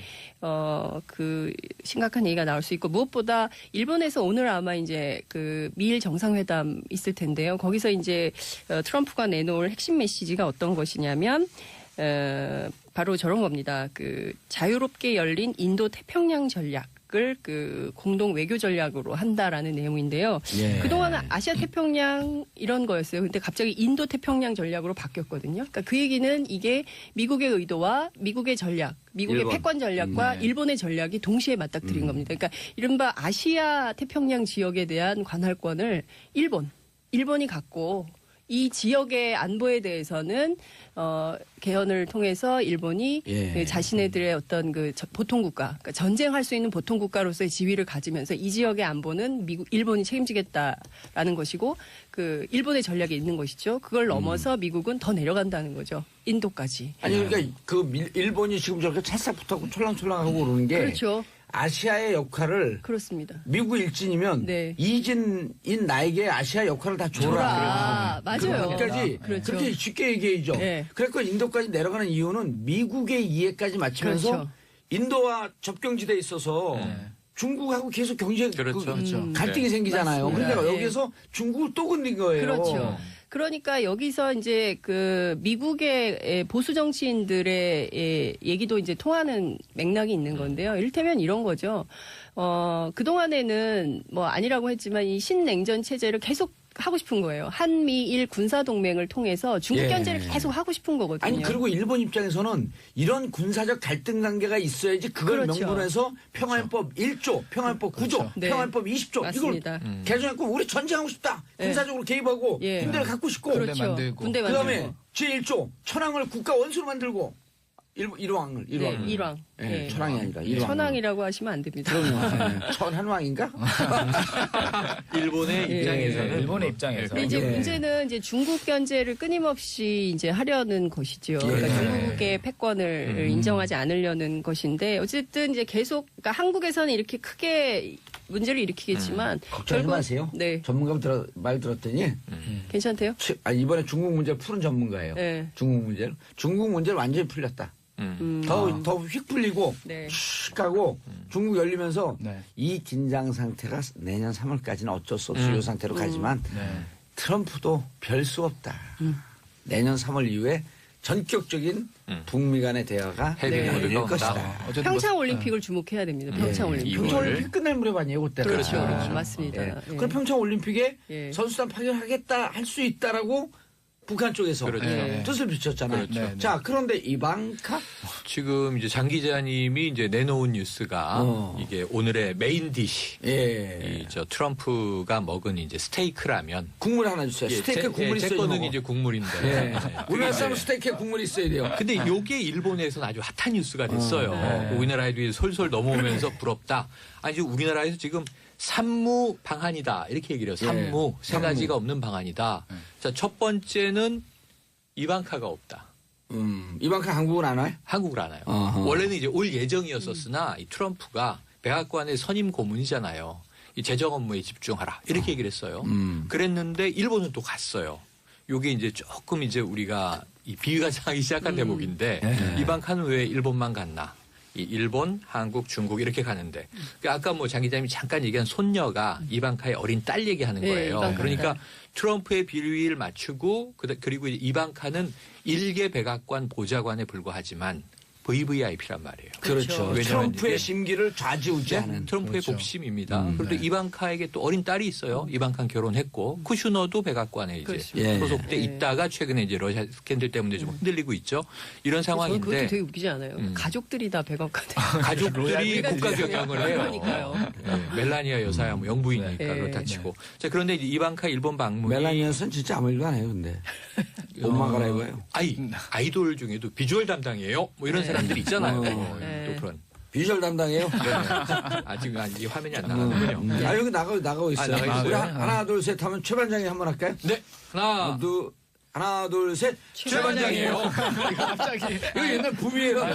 그 심각한 얘기가 나올 수 있고 무엇보다 일본에서 오늘 아마 이제 그 미일 정상회담 있을 텐데요. 거기서 이제 트럼프가 내놓을 핵심 메시지가 어떤 것이냐면 바로 저런 겁니다. 그 자유롭게 열린 인도 태평양 전략. 그 공동 외교 전략으로 한다라는 내용인데요. 예. 그동안은 아시아 태평양 이런 거였어요. 근데 갑자기 인도 태평양 전략으로 바뀌었거든요. 그러니까 그 얘기는 이게 미국의 의도와 미국의 전략, 미국의 일본. 패권 전략과 일본의 전략이 동시에 맞닥뜨린 겁니다. 그러니까 이른바 아시아 태평양 지역에 대한 관할권을 일본이 갖고 이 지역의 안보에 대해서는 개헌을 통해서 일본이 예. 그 자신네들의 어떤 그 보통 국가, 그러니까 전쟁할 수 있는 보통 국가로서의 지위를 가지면서 이 지역의 안보는 일본이 책임지겠다라는 것이고 그 일본의 전략이 있는 것이죠. 그걸 넘어서 미국은 더 내려간다는 거죠. 인도까지. 아니 그러니까 그 일본이 지금 저렇게 찰싹 붙었고 촐랑촐랑하고 그러는 게 그렇죠. 아시아의 역할을 그렇습니다. 미국 일진이면 네. 이진인 나에게 아시아 역할을 다 줘라. 맞아요. 그까지 그렇죠. 그렇게 쉽게 얘기해죠. 네. 그러니까 인도까지 내려가는 이유는 미국의 이해까지 맞추면서 그렇죠. 인도와 접경지대에 있어서 중국하고 계속 경제 그렇죠. 갈등이 생기잖아요. 맞습니다. 그러니까 네. 여기서 중국을 또 건든 거예요. 그렇죠. 그러니까 여기서 이제 그 미국의 보수 정치인들의 얘기도 이제 통하는 맥락이 있는 건데요. 이를테면 이런 거죠. 그동안에는 뭐 아니라고 했지만 이 신냉전 체제를 계속 하고 싶은 거예요. 한미일 군사동맹을 통해서 중국 예. 견제를 계속 하고 싶은 거거든요. 아니 그리고 일본 입장에서는 이런 군사적 갈등 관계가 있어야지 그걸 그렇죠. 명분해서 평화헌법 1조, 평화헌법 9조, 그렇죠. 네. 평화헌법 20조 맞습니다. 이걸 개정했고 우리 전쟁하고 싶다. 네. 군사적으로 개입하고 예. 군대를 갖고 싶고 그렇죠. 만들고. 군대 만들고. 그다음에 제1조 천황을 국가 원수로 만들고 일왕을 네, 일왕. 예, 예. 천황이 아니라 일왕. 천황이라고 하시면 안 됩니다. 그럼요. 천한왕인가? 일본의 예. 입장에서는 일본의 입장에서. 근데 이제 예. 문제는 이제 중국 견제를 끊임없이 이제 하려는 것이죠. 그러니까 중국의 패권을 인정하지 않으려는 것인데 어쨌든 이제 계속 그러니까 한국에서는 이렇게 크게 문제를 일으키겠지만 걱정하지 마세요. 네. 전문가 말 들었더니 괜찮대요? 이번에 중국 문제 푸는 전문가예요. 네. 중국 문제를 완전히 풀렸다. 더 휙 풀리고 네. 슉 가고 중국 열리면서 네. 이 긴장 상태가 내년 3월까지는 어쩔 수 없이 이 상태로 가지만 네. 트럼프도 별 수 없다. 내년 3월 이후에 전격적인 북미 간의 대화가 헤비 열릴 모드가 것이다. 온다. 어쨌든 평창 올림픽을 주목해야 됩니다. 평창 올림픽. 평창 올림픽 끝날 무렵 아니에요, 그때가. 그렇죠. 맞습니다. 예. 예. 그럼 평창 올림픽에 예. 선수단 파견하겠다 할 수 있다라고 북한 쪽에서 그렇죠. 네. 뜻을 비췄잖아요. 그렇죠. 자, 그런데 이방카 지금 이제 장 기자님이 이제 내놓은 뉴스가 이게 오늘의 메인 디시. 예. 이 저 트럼프가 먹은 이제 스테이크라면 국물 하나 주세요. 스테이크 국물 제 있어요. 거는 이거. 이제 국물인데. 예. 네. 우리나라 그게 사람은 이제 스테이크에 국물이 있어야 돼요. 근데 요게 일본에서는 아주 핫한 뉴스가 됐어요. 우리나라에도 이제 솔솔 넘어오면서 부럽다. 아니 지금 우리나라에서 지금 산무 방한이다 이렇게 얘기를 해요. 산무 세 가지가 없는 방안이다. 자, 첫 번째는 이방카가 없다. 이방카 한국은 안 와요? 한국을 안 와요. 어허. 원래는 이제 올 예정이었었으나 이 트럼프가 백악관의 선임 고문이잖아요. 이 재정 업무에 집중하라 이렇게 얘기를 했어요. 그랬는데 일본은 또 갔어요. 요게 이제 조금 이제 우리가 이 비위가 상하기 시작한 대목인데 이방카는 왜 일본만 갔나? 이 일본, 한국, 중국 이렇게 가는데 그러니까 아까 뭐 장 기자님이 잠깐 얘기한 손녀가 이방카의 어린 딸 얘기하는 네, 거예요. 이방카 그러니까 딸. 트럼프의 비위를 맞추고 그리고 이제 이방카는 일개 백악관 보좌관에 불과하지만 VVIP란 말이에요. 그렇죠. 왜냐하면 트럼프의 이게 심기를 좌지우지하는. 트럼프의 그렇죠. 복심입니다. 그런데 이방카에게 또 어린 딸이 있어요. 이방카 결혼했고 쿠슈너도 백악관에 이제 그렇습니다. 예. 소속돼 있다가 최근에 이제 러시아 스캔들 때문에 좀 흔들리고 있죠. 이런 저는 그것도 상황인데 되게 웃기지 않아요? 가족들이 다 백악관에. 가족들이 국가 경영을 해요. 그러니까요. 네, 멜라니아 여사야 뭐 영부인이니까 네. 그렇다 치고. 자, 그런데 이제 이방카 일본 방문이 멜라니아스는 진짜 아무 일도 안 해요, 근데. 옷만 갈아입어요. 아이돌 중에도 비주얼 담당이에요. 뭐 이런 사람들이 있잖아요. 네. 또 그런. 비주얼 담당해요. 아직 이 화면이 안 나가는군요. 아, 여기 나가고 있어요. 나가 있어요? 우리 하나, 둘, 셋 하면 최 반장이 한번 할까요? 네. 하나, 둘, 셋. 최 반장이에요. 갑자기. 이거 옛날 붐이에요.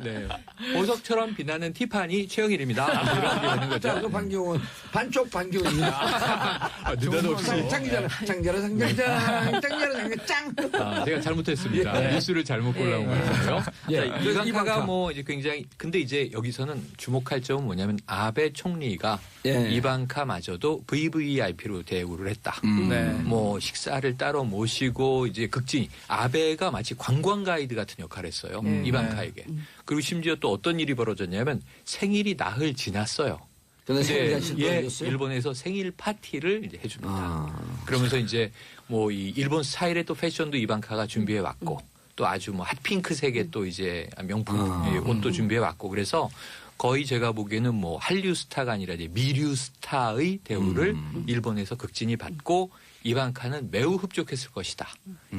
네. 보석처럼 빛나는 티파니 최영일입니다. 이런 게 되는 자, 거죠. 그 반경은 반쪽 반경입니다. 느닷없이. 짱이잖아. 짱자라 짱짱짱. 짱자라 짱짱. 제가 잘못했습니다. 뉴스를 잘못 골라온 거예요. 예. 자, 그래서 이방카가 이방카. 뭐 이제 굉장히 근데 이제 여기서는 주목할 점은 뭐냐면 아베 총리가 예. 이방카마저도 VVIP로 대우를 했다. 네. 뭐 식사를 따로 모시고 이제 극진 아베가 마치 관광 가이드 같은 역할을 했어요. 이방카에게. 그리고 심지어 또 어떤 일이 벌어졌냐면 생일이 나흘 지났어요. 근데 근데 생일이 예, 셨어요 일본에서 생일 파티를 이제 해줍니다. 아. 그러면서 이제 뭐 이 일본 스타일의 또 패션도 이방카가 준비해 왔고 또 아주 뭐 핫핑크색의 또 이제 명품 예, 옷도 준비해 왔고 그래서 거의 제가 보기에는 뭐 한류 스타가 아니라 이제 미류 스타의 대우를 일본에서 극진히 받고 이방카는 매우 흡족했을 것이다.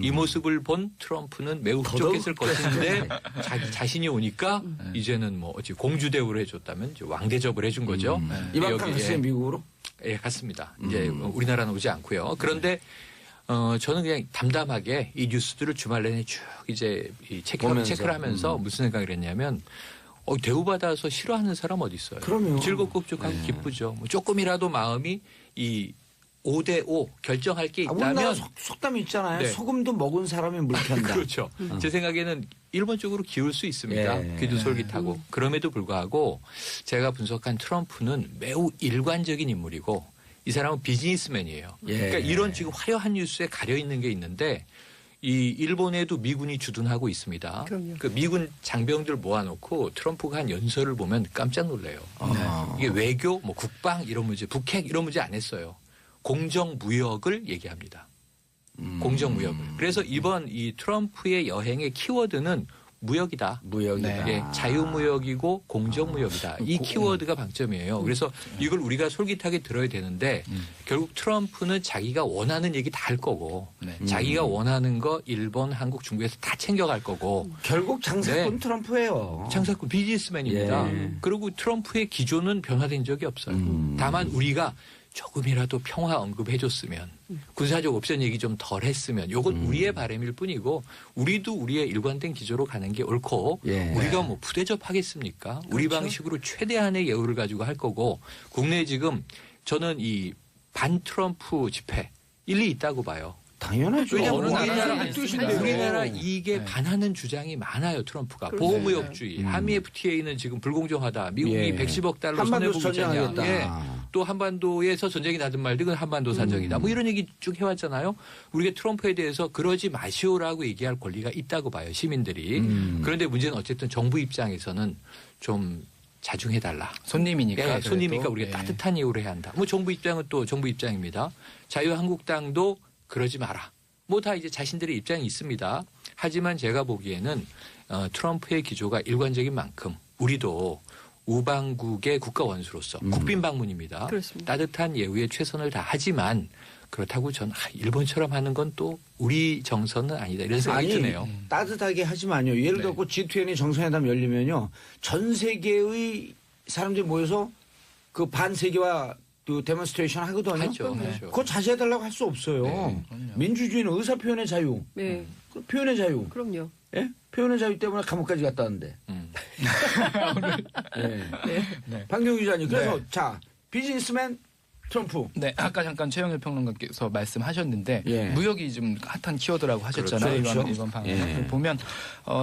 이 모습을 본 트럼프는 매우 흡족했을 것인데 자기 자신이 오니까 이제는 뭐 어찌 공주 대우를 해줬다면 이제 왕 대접을 해준 거죠. 이방카 여기, 갔어요, 미국으로? 예, 갔습니다. 이제 우리나라는 오지 않고요. 그런데 저는 그냥 담담하게 이 뉴스들을 주말 내내 쭉 이제 보면서. 체크를 하면서 무슨 생각을 했냐면 대우받아서 싫어하는 사람 어디 있어요? 그럼요. 즐겁고 흡족하고 기쁘죠. 뭐 조금이라도 마음이 이 5대5 결정할 게 아, 우리나라 있다면 속담이 있잖아요. 네. 소금도 먹은 사람이 물편다. 그렇죠. 제 생각에는 일본 쪽으로 기울 수 있습니다. 예. 귀도 솔깃하고. 그럼에도 불구하고 제가 분석한 트럼프는 매우 일관적인 인물이고 이 사람은 비즈니스맨이에요. 예. 그러니까 이런 지금 화려한 뉴스에 가려 있는 게 있는데 이 일본에도 미군이 주둔하고 있습니다. 그럼요. 그 미군 장병들 모아놓고 트럼프가 한 연설을 보면 깜짝 놀래요. 이게 외교, 뭐 국방 이런 문제, 북핵 이런 문제 안 했어요. 공정무역을 얘기합니다. 공정무역을. 그래서 이번 이 트럼프의 여행의 키워드는 무역이다. 무역이다. 예, 자유무역이고 공정무역이다. 이 키워드가 방점이에요. 그래서 이걸 우리가 솔깃하게 들어야 되는데 결국 트럼프는 자기가 원하는 얘기 다 할 거고 자기가 원하는 거 일본, 한국, 중국에서 다 챙겨갈 거고 결국 장사꾼 네. 트럼프예요. 장사꾼 비즈니스맨입니다. 예. 그리고 트럼프의 기조는 변화된 적이 없어요. 다만 우리가 조금이라도 평화 언급해줬으면 군사적 옵션 얘기 좀 덜 했으면 이건 우리의 바람일 뿐이고 우리도 우리의 일관된 기조로 가는 게 옳고 예. 우리가 뭐 부대접하겠습니까? 우리 방식으로 최대한의 예우를 가지고 할 거고 국내에 지금 저는 이 반 트럼프 집회 일리 있다고 봐요. 당연하죠. 왜냐하면 어느 나라나 우리나라, 할 수 있는데요. 우리나라 이익에 반하는 주장이 많아요. 트럼프가. 그렇죠. 보호무역주의. 한미 FTA는 지금 불공정하다. 미국이 예. 110억 달러 한반도 손해보고 있잖냐. 전쟁하겠다. 예. 또 한반도에서 전쟁이 나든 말든 그건 한반도 사정이다. 뭐 이런 얘기 쭉 해왔잖아요. 우리가 트럼프에 대해서 그러지 마시오라고 얘기할 권리가 있다고 봐요. 시민들이. 그런데 문제는 어쨌든 정부 입장에서는 좀 자중해달라. 손님이니까. 예, 그래도. 손님이니까 우리가 예. 따뜻한 이유를 해야 한다. 뭐 정부 입장은 또 정부 입장입니다. 자유한국당도 그러지 마라. 뭐 다 이제 자신들의 입장이 있습니다. 하지만 제가 보기에는 트럼프의 기조가 일관적인 만큼 우리도 우방국의 국가 원수로서 국빈 방문입니다. 그렇습니다. 따뜻한 예우에 최선을 다하지만 그렇다고 전 일본처럼 하는 건 또 우리 정서는 아니다 이런 생각이 아니, 드네요. 따뜻하게 하지만요. 예를 네. 들어 G20 정상회담 열리면요. 전 세계의 사람들이 모여서 그 반세계화 그 데몬스트레이션 하거든요. 하죠. 그거 자제해달라고 할 수 없어요. 네, 민주주의는 의사 표현의 자유. 네, 그 표현의 자유. 그럼요. 예? 표현의 자유 때문에 감옥까지 갔다 왔는데. 예. 네. 박경규 기자님. 그래서 자 비즈니스맨 트럼프. 네, 아까 잠깐 최영일 평론가께서 말씀하셨는데 예. 무역이 좀 핫한 키워드라고 하셨잖아요. 그렇죠. 이번 방송에 예. 보면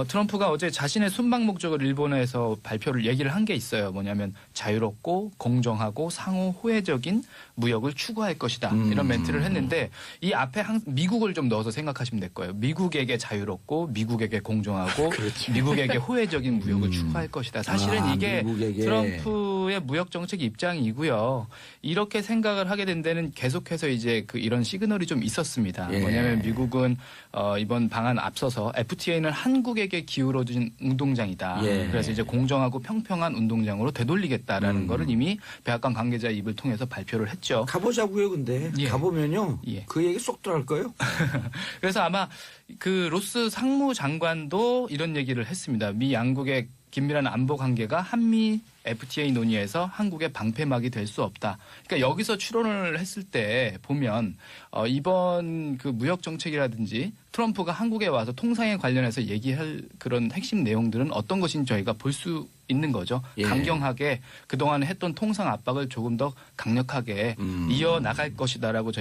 트럼프가 어제 자신의 순방 목적을 일본에서 발표를 얘기를 한 게 있어요. 뭐냐면 자유롭고 공정하고 상호 호혜적인 무역을 추구할 것이다. 이런 멘트를 했는데 이 앞에 미국을 좀 넣어서 생각하시면 될 거예요. 미국에게 자유롭고 미국에게 공정하고 미국에게 호혜적인 무역을 추구할 것이다. 사실은 이게 미국에게. 트럼프의 무역 정책 입장이고요. 이렇게 생각을 하게 된 데는 계속해서 이제 이런 시그널이 좀 있었습니다. 예. 뭐냐면 미국은 이번 방안 앞서서 FTA는 한국에게 기울어진 운동장이다. 예. 그래서 이제 공정하고 평평한 운동장으로 되돌리겠다라는 거를 이미 백악관 관계자 입을 통해서 발표를 했죠. 가보자고요, 근데. 예. 가보면요. 예. 그 얘기 쏙 들어갈 거예요. 그래서 아마 그 로스 상무장관도 이런 얘기를 했습니다. 미 양국의 긴밀한 안보 관계가 한미 FTA 논의에서 한국의 방패막이 될 수 없다. 그러니까 여기서 추론을 했을 때 보면 이번 그 무역 정책이라든지 트럼프가 한국에 와서 통상에 관련해서 얘기할 그런 핵심 내용들은 어떤 것인지 저희가 볼 수 있는 거죠. 예. 강경하게 그동안 했던 통상 압박을 조금 더 강력하게 이어나갈 것이다라고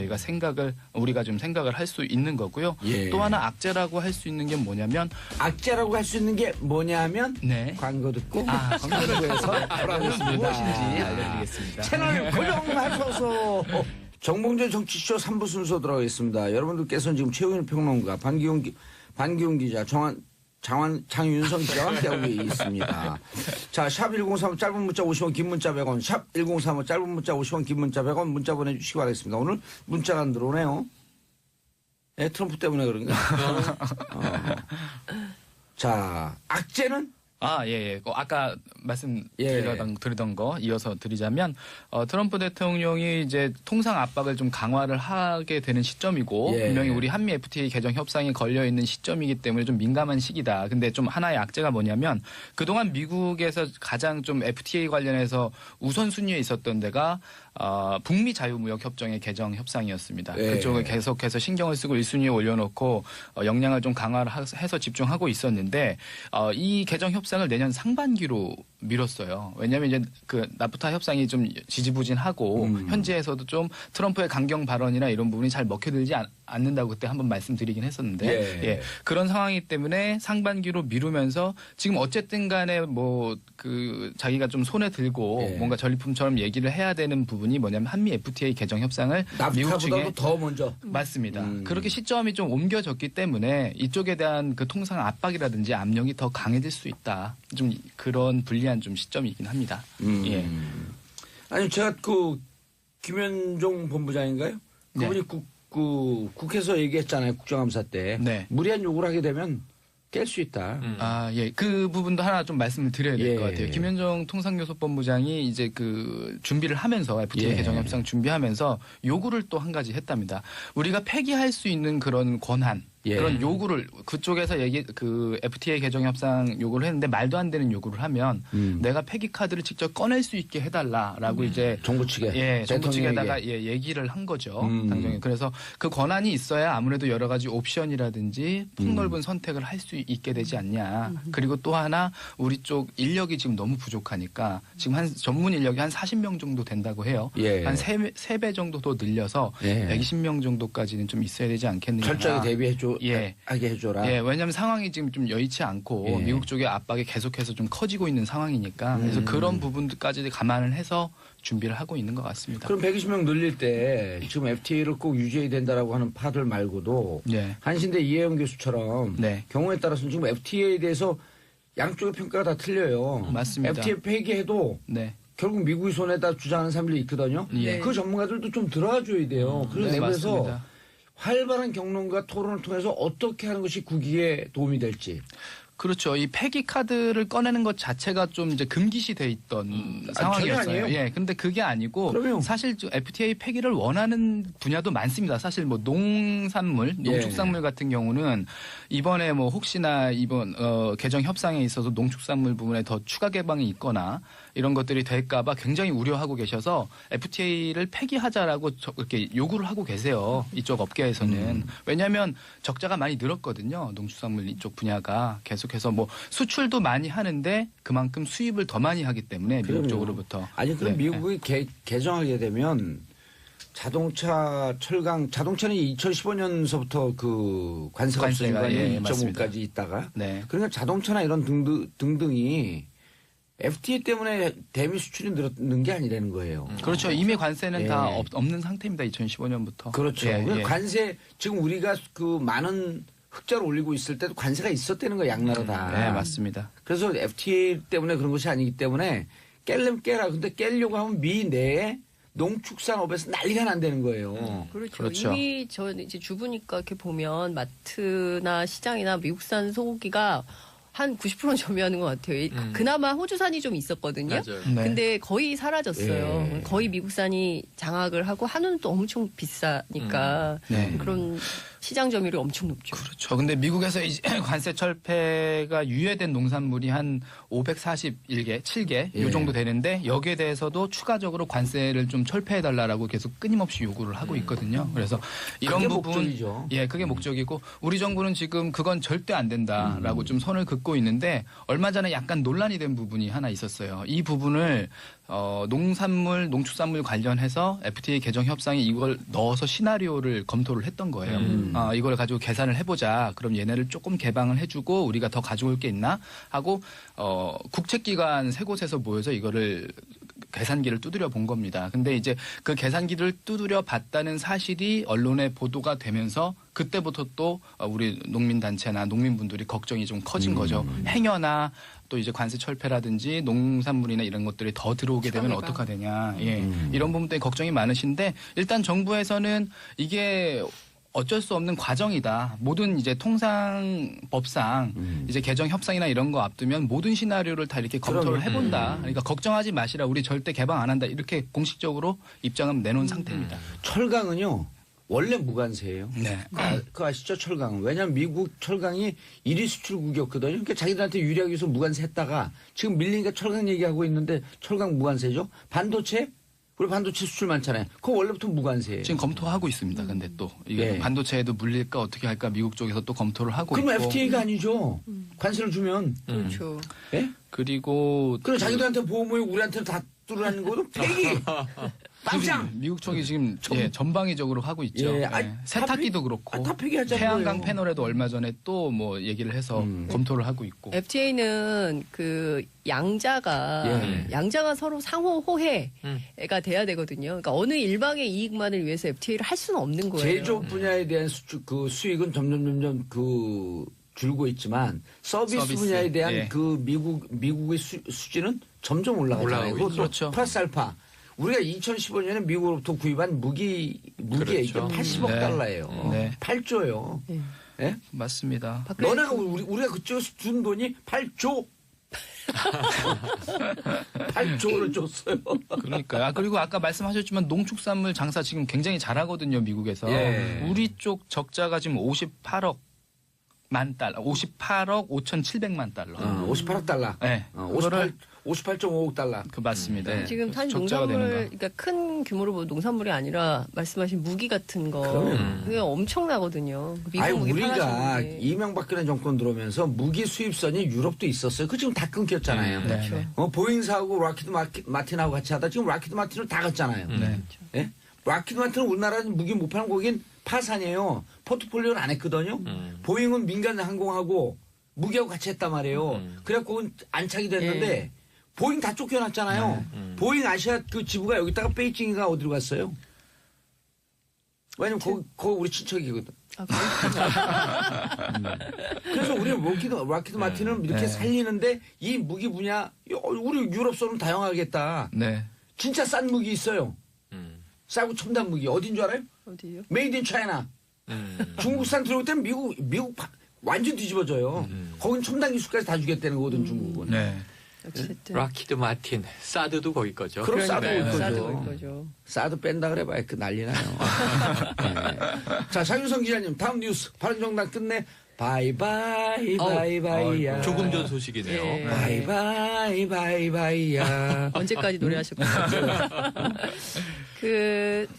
우리가 좀 생각을 할 수 있는 거고요. 예. 또 하나 악재라고 할 수 있는 게 뭐냐면 악재라고 할 수 있는 게 뭐냐면 네. 광고 듣고 광고를 해서 돌아오겠습니다. 무엇인지 알려드리겠습니다. 채널 고정하셔서 정봉재 정치쇼 3부 순서 들어가겠습니다. 여러분들께서는 지금 최우현 평론가, 반기용 기자, 장윤성 기자와 함께하고 있습니다. 자, 샵 1035 짧은 문자 50원, 긴 문자 100원, 샵 1035 짧은 문자 50원, 긴 문자 100원 문자 보내주시기 바라겠습니다. 오늘 문자가 안 들어오네요. 네, 트럼프 때문에 그런가? 자, 악재는? 예. 아까 드리던 거 이어서 드리자면, 트럼프 대통령이 이제 통상 압박을 좀 강화를 하게 되는 시점이고, 예. 분명히 우리 한미 FTA 개정 협상이 걸려있는 시점이기 때문에 좀 민감한 시기다. 근데 좀 하나의 악재가 뭐냐면, 그동안 미국에서 가장 좀 FTA 관련해서 우선순위에 있었던 데가, 북미 자유무역협정의 개정 협상이었습니다. 예. 그쪽을 계속해서 신경을 쓰고 1순위에 올려놓고 역량을 좀 강화를 해서 집중하고 있었는데 이 개정 협상을 내년 상반기로 미뤘어요. 왜냐하면 이제 그 나프타 협상이 좀 지지부진하고 현지에서도 좀 트럼프의 강경 발언이나 이런 부분이 잘 먹혀들지 않는다고 그때 한번 말씀드리긴 했었는데 예. 그런 상황이기 때문에 상반기로 미루면서 지금 어쨌든 간에 자기가 좀 손에 들고 예. 뭔가 전리품처럼 얘기를 해야 되는 부분이 뭐냐면 한미 FTA 개정 협상을 미국 측에 나프타보다도 더 먼저. 맞습니다. 그렇게 시점이 좀 옮겨졌기 때문에 이쪽에 대한 그 통상 압박이라든지 압력이 더 강해질 수 있다. 좀 그런 불리한 좀 시점이긴 합니다. 예. 아니, 제가 김현종 본부장인가요? 그분이 국회에서 얘기했잖아요. 국정감사 때. 네. 무리한 요구를 하게 되면 깰 수 있다. 예. 그 부분도 하나 좀 말씀을 드려야 될 것 예. 같아요. 김현정 통상교섭본부장이 이제 준비를 하면서 FTA 예. 개정 협상 준비하면서 요구를 또 한 가지 했답니다. 우리가 폐기할 수 있는 그런 권한, 예. 그런 요구를 그쪽에서 FTA 개정 협상 요구를 했는데 말도 안 되는 요구를 하면 내가 폐기 카드를 직접 꺼낼 수 있게 해달라라고 이제 정부 측에. 정부 측에다가 대통령에게. 얘기를 한 거죠. 당정에. 그래서 그 권한이 있어야 아무래도 여러 가지 옵션이라든지 폭넓은 선택을 할 수 있게 되지 않냐. 그리고 또 하나 우리 쪽 인력이 지금 너무 부족하니까 지금 전문 인력이 한 40명 정도 된다고 해요. 예. 한 3배 정도 더 늘려서 예. 120명 정도까지는 좀 있어야 되지 않겠느냐. 철저하게 예. 하게 해줘라. 예, 왜냐하면 상황이 지금 좀 여의치 않고 예. 미국 쪽의 압박이 계속해서 좀 커지고 있는 상황이니까 그래서 그런 부분들까지 감안을 해서 준비를 하고 있는 것 같습니다. 그럼 120명 늘릴 때 지금 FTA를 꼭 유지해야 된다라고 하는 파들 말고도 네. 한신대 이혜영 교수처럼 네. 경우에 따라서는 지금 FTA에 대해서 양쪽의 평가가 다 틀려요. 맞습니다. FTA 폐기해도 네. 결국 미국이 손에다 주장하는 사람들이 있거든요. 예. 그 전문가들도 좀 들어와 줘야 돼요. 그래서 네, 내부에서 맞습니다. 활발한 경론과 토론을 통해서 어떻게 하는 것이 국익에 도움이 될지. 그렇죠. 이 폐기 카드를 꺼내는 것 자체가 좀 이제 금기시 돼 있던 상황이었어요. 전혀 아니에요. 예. 근데 그게 아니고 그럼요. 사실 FTA 폐기를 원하는 분야도 많습니다. 사실 농산물, 농축산물 같은 경우는 이번에 혹시나 이번 개정 협상에 있어서 농축산물 부분에 더 추가 개방이 있거나 이런 것들이 될까봐 굉장히 우려하고 계셔서 FTA를 폐기하자라고 이렇게 요구를 하고 계세요. 이쪽 업계에서는. 왜냐하면 적자가 많이 늘었거든요. 농축산물 이쪽 분야가 계속해서 수출도 많이 하는데 그만큼 수입을 더 많이 하기 때문에 미국 그럼요. 쪽으로부터. 아니 그럼 네. 미국이 개정하게 되면 자동차, 철강, 자동차는 2015년서부터 그 관세가 관세가, 없어진 예, 거 맞습니다. 2.5까지 있다가. 네. 그러니까 자동차나 이런 등등이 FTA 때문에 대미 수출이 늘는 게 아니라는 거예요. 그렇죠. 이미 관세는 예. 다 없는 상태입니다. 2015년부터. 그렇죠. 예, 예. 관세 지금 우리가 그 많은 흑자를 올리고 있을 때도 관세가 있었다는 거야, 양나라 다. 네, 맞습니다. 그래서 FTA 때문에 그런 것이 아니기 때문에 깰려면 깨라. 근데 깨려고 하면 미 내에 농축산업에서 난리가 난다는 거예요. 그렇죠. 그렇죠. 이미 저 이제 주부니까 이렇게 보면 마트나 시장이나 미국산 소고기가 한 90% 점유하는 것 같아요. 그나마 호주산이 좀 있었거든요. 맞아요. 네. 근데 거의 사라졌어요. 예. 거의 미국산이 장악을 하고 한우는 또 엄청 비싸니까 네. 그런 시장 점유율이 엄청 높죠. 그렇죠. 근데 미국에서 이제 관세 철폐가 유예된 농산물이 한 541개, 7개 예. 요 정도 되는데 여기에 대해서도 추가적으로 관세를 좀 철폐해달라고 계속 끊임없이 요구를 하고 있거든요. 그래서 이런 그게 부분, 목적이죠. 예, 그게 목적이고 우리 정부는 지금 그건 절대 안 된다라고 좀 선을 긋고 있는데 얼마 전에 약간 논란이 된 부분이 하나 있었어요. 이 부분을 농산물, 농축산물 관련해서 FTA 개정 협상에 이걸 넣어서 시나리오를 검토를 했던 거예요. 이걸 가지고 계산을 해보자. 그럼 얘네를 조금 개방을 해주고 우리가 더 가져올 게 있나 하고 국책기관 세 곳에서 모여서 이거를 계산기를 두드려 본 겁니다. 근데 이제 그 계산기를 두드려 봤다는 사실이 언론에 보도가 되면서 그때부터 또 우리 농민단체나 농민분들이 걱정이 좀 커진 거죠. 행여나 또 이제 관세 철폐라든지 농산물이나 이런 것들이 더 들어오게 되면 추가가. 어떡하되냐. 예. 이런 부분 때문에 걱정이 많으신데 일단 정부에서는 이게 어쩔 수 없는 과정이다. 모든 이제 통상법상 이제 개정 협상이나 이런 거 앞두면 모든 시나리오를 다 이렇게 검토를 해본다. 그러니까 걱정하지 마시라. 우리 절대 개방 안 한다. 이렇게 공식적으로 입장은 내놓은 상태입니다. 철강은요, 원래 무관세예요. 네. 그거 아시죠? 철강은. 왜냐하면 미국 철강이 1위 수출국이었거든요. 그러니까 자기들한테 유리하기 위해서 무관세 했다가 지금 밀리니까 철강 얘기하고 있는데 철강 무관세죠. 반도체? 우리 반도체 수출 많잖아요. 그거 원래부터 무관세예요. 지금 검토하고 있습니다. 근데 또 이게 네. 반도체에도 물릴까 어떻게 할까 미국 쪽에서 또 검토를 하고 그럼 있고. FTA가 아니죠. 관세를 주면. 그렇죠. 예? 그리고 그럼 자기들한테 보호무역 우리한테 다 뚫으라는 거도 폐기! 빵짱! 미국 쪽이 지금 전방위적으로 하고 있죠. 예, 예. 세탁기도 그렇고 다 폐기하자는 태양광 거예요. 패널에도 얼마 전에 또 뭐 얘기를 해서 검토를 하고 있고. FTA는 그 양자가 서로 상호 호혜가 돼야 되거든요. 그러니까 어느 일방의 이익만을 위해서 FTA를 할 수는 없는 거예요. 제조업 분야에 대한 그 수익은 점점 줄고 있지만 서비스 분야에 대한 예. 그 미국의 수지는 점점 올라가잖아요. 올라가고 그것도 그렇죠. 플러스 알파. 우리가 2015년에 미국으로부터 구입한 무기에 그렇죠. 80억 네. 달러예요. 네. 8조예요. 예? 맞습니다. 너네가 우리가 그쪽에서 준 돈이 8조. 8조를 줬어요. 그러니까요. 그리고 아까 말씀하셨지만 농축산물 장사 지금 굉장히 잘하거든요, 미국에서. 예. 우리 쪽 적자가 지금 58억 만 달러, 58억 5,700만 달러. 58억 달러. 네. 58.5억 달러. 그 맞습니다. 네. 지금 사실 적자가 농산물, 되는 거. 그러니까 큰 규모로 보면 농산물이 아니라 말씀하신 무기 같은 거, 그게 엄청나거든요. 미국 아니 무기 우리가 팔아주는 게. 이명박근혜 정권 들어오면서 무기 수입선이 유럽도 있었어요. 그 지금 다 끊겼잖아요. 네. 보잉사하고 락히드 마틴하고 같이 하다 지금 락히드 마틴을 다 갔잖아요. 네. 예? 락히드 마틴은 우리나라는 무기 못 파는 거긴 파산이에요. 포트폴리오는 안 했거든요. 보잉은 민간 항공하고 무기하고 같이 했단 말이에요. 그래갖고 그건 안착이 됐는데 보잉 다 쫓겨났잖아요. 보잉 아시아 그 지부가 여기다가 베이징이가 어디로 갔어요? 왜냐면 거기 우리 친척이거든. 그래서 우리 락히드 마틴을 이렇게 살리는데 이 무기 분야 우리 유럽선은 다양하겠다. 네. 진짜 싼 무기 있어요. 싸고 첨단 무기 어딘 줄 알아요? 어디요? 메이드 인 차이나. 중국산 들어올 때는 미국 완전 뒤집어져요. 거긴 첨단 기술까지 다 주겠다는 거거든 중국은. 네. 어쨌든. 락히드 마틴, 사드도 거기 거죠. 그럼 싸도 올 거죠. 싸도 올 거죠. 싸도 뺀다 그래봐야 그 난리 나요. 네. 자, 장윤성 기자님 다음 뉴스 바른정당 끝내 바이바이 바이바이야. 조금 전 소식이네요. 예. 바이바이 바이바이야. 언제까지 노래하실 거예요?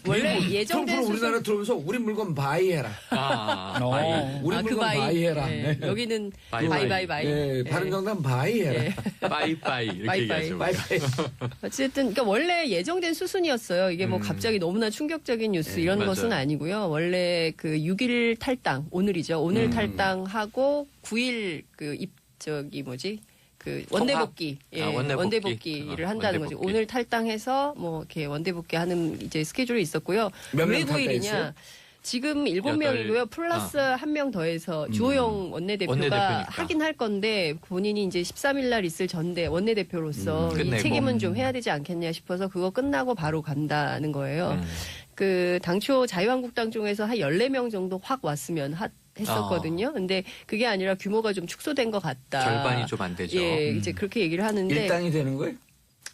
원래 미국 예정된 트럼프는 수순 우리나라 들어오면서 우리 물건 바이해라. 우리 그 물건 바이. 바이해라. 네. 네. 여기는 바이, 바이. 예, 바른정당 바이해라. 예. 빠이빠이 이렇게 빠이빠이. 얘기하죠. 바이바이. 어쨌든 그러니까 원래 예정된 수순이었어요. 이게 뭐 갑자기 너무나 충격적인 뉴스 이런 맞아요. 것은 아니고요. 원래 그 6일 탈당 오늘이죠. 오늘 탈당하고 9일 그 원내복귀, 아, 원내복귀. 원내복귀를 한다는 거죠. 원내복귀. 오늘 탈당해서 뭐 이렇게 원내복귀하는 이제 스케줄이 있었고요. 몇 왜 명 9일이냐? 탈당했어요? 지금 7명이고요. 플러스 한 명 더해서 주호영 원내대표가 원내대표니까. 하긴 할 건데 본인이 이제 13일 날 있을 전대 원내대표로서 이 끝내고. 책임은 좀 해야 되지 않겠냐 싶어서 그거 끝나고 바로 간다는 거예요. 그 당초 자유한국당 중에서 한 14명 정도 확 왔으면 했었거든요. 근데 그게 아니라 규모가 좀 축소된 것 같다. 절반이 좀 안 되죠. 예, 이제 그렇게 얘기를 하는데 일당이 되는 거예요?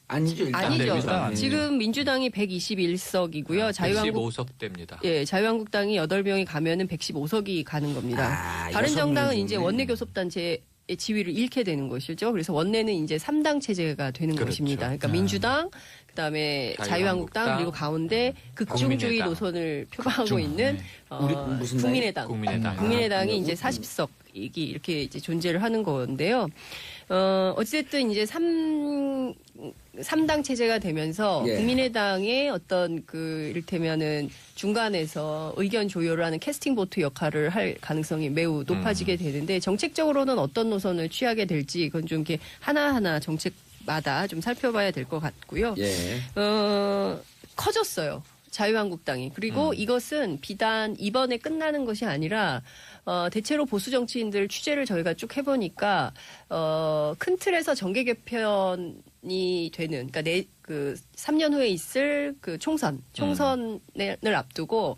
아니죠. 일당. 아니죠. 됩니다. 지금 민주당이 121석이고요. 115석 됩니다. 예, 자유한국당이 8명이 가면은 115석이 가는 겁니다. 아, 바른정당은 6명 이제 정도네. 원내교섭단체의 지위를 잃게 되는 것이죠. 그래서 원내는 이제 3당 체제가 되는 그렇죠. 것입니다. 그러니까 민주당, 그다음에 자유한국당, 자유한국당, 그리고 가운데 극중주의 국민의당. 노선을 표방하고 극중. 있는 우리 무슨 국민의당. 국민의당. 국민의당이 이제 40석이 이렇게 이제 존재를 하는 건데요. 어쨌든 이제 3당 체제가 되면서 예. 국민의당의 어떤 그 이를테면은 중간에서 의견 조율을 하는 캐스팅 보트 역할을 할 가능성이 매우 높아지게 되는데 정책적으로는 어떤 노선을 취하게 될지 그건 좀 이렇게 하나하나 정책마다 좀 살펴봐야 될 것 같고요. 예. 커졌어요. 자유한국당이. 그리고 이것은 비단 이번에 끝나는 것이 아니라 대체로 보수 정치인들 취재를 저희가 쭉 해보니까 큰 틀에서 정계 개편이 되는 그러니까 3년 후에 있을 그 총선을 앞두고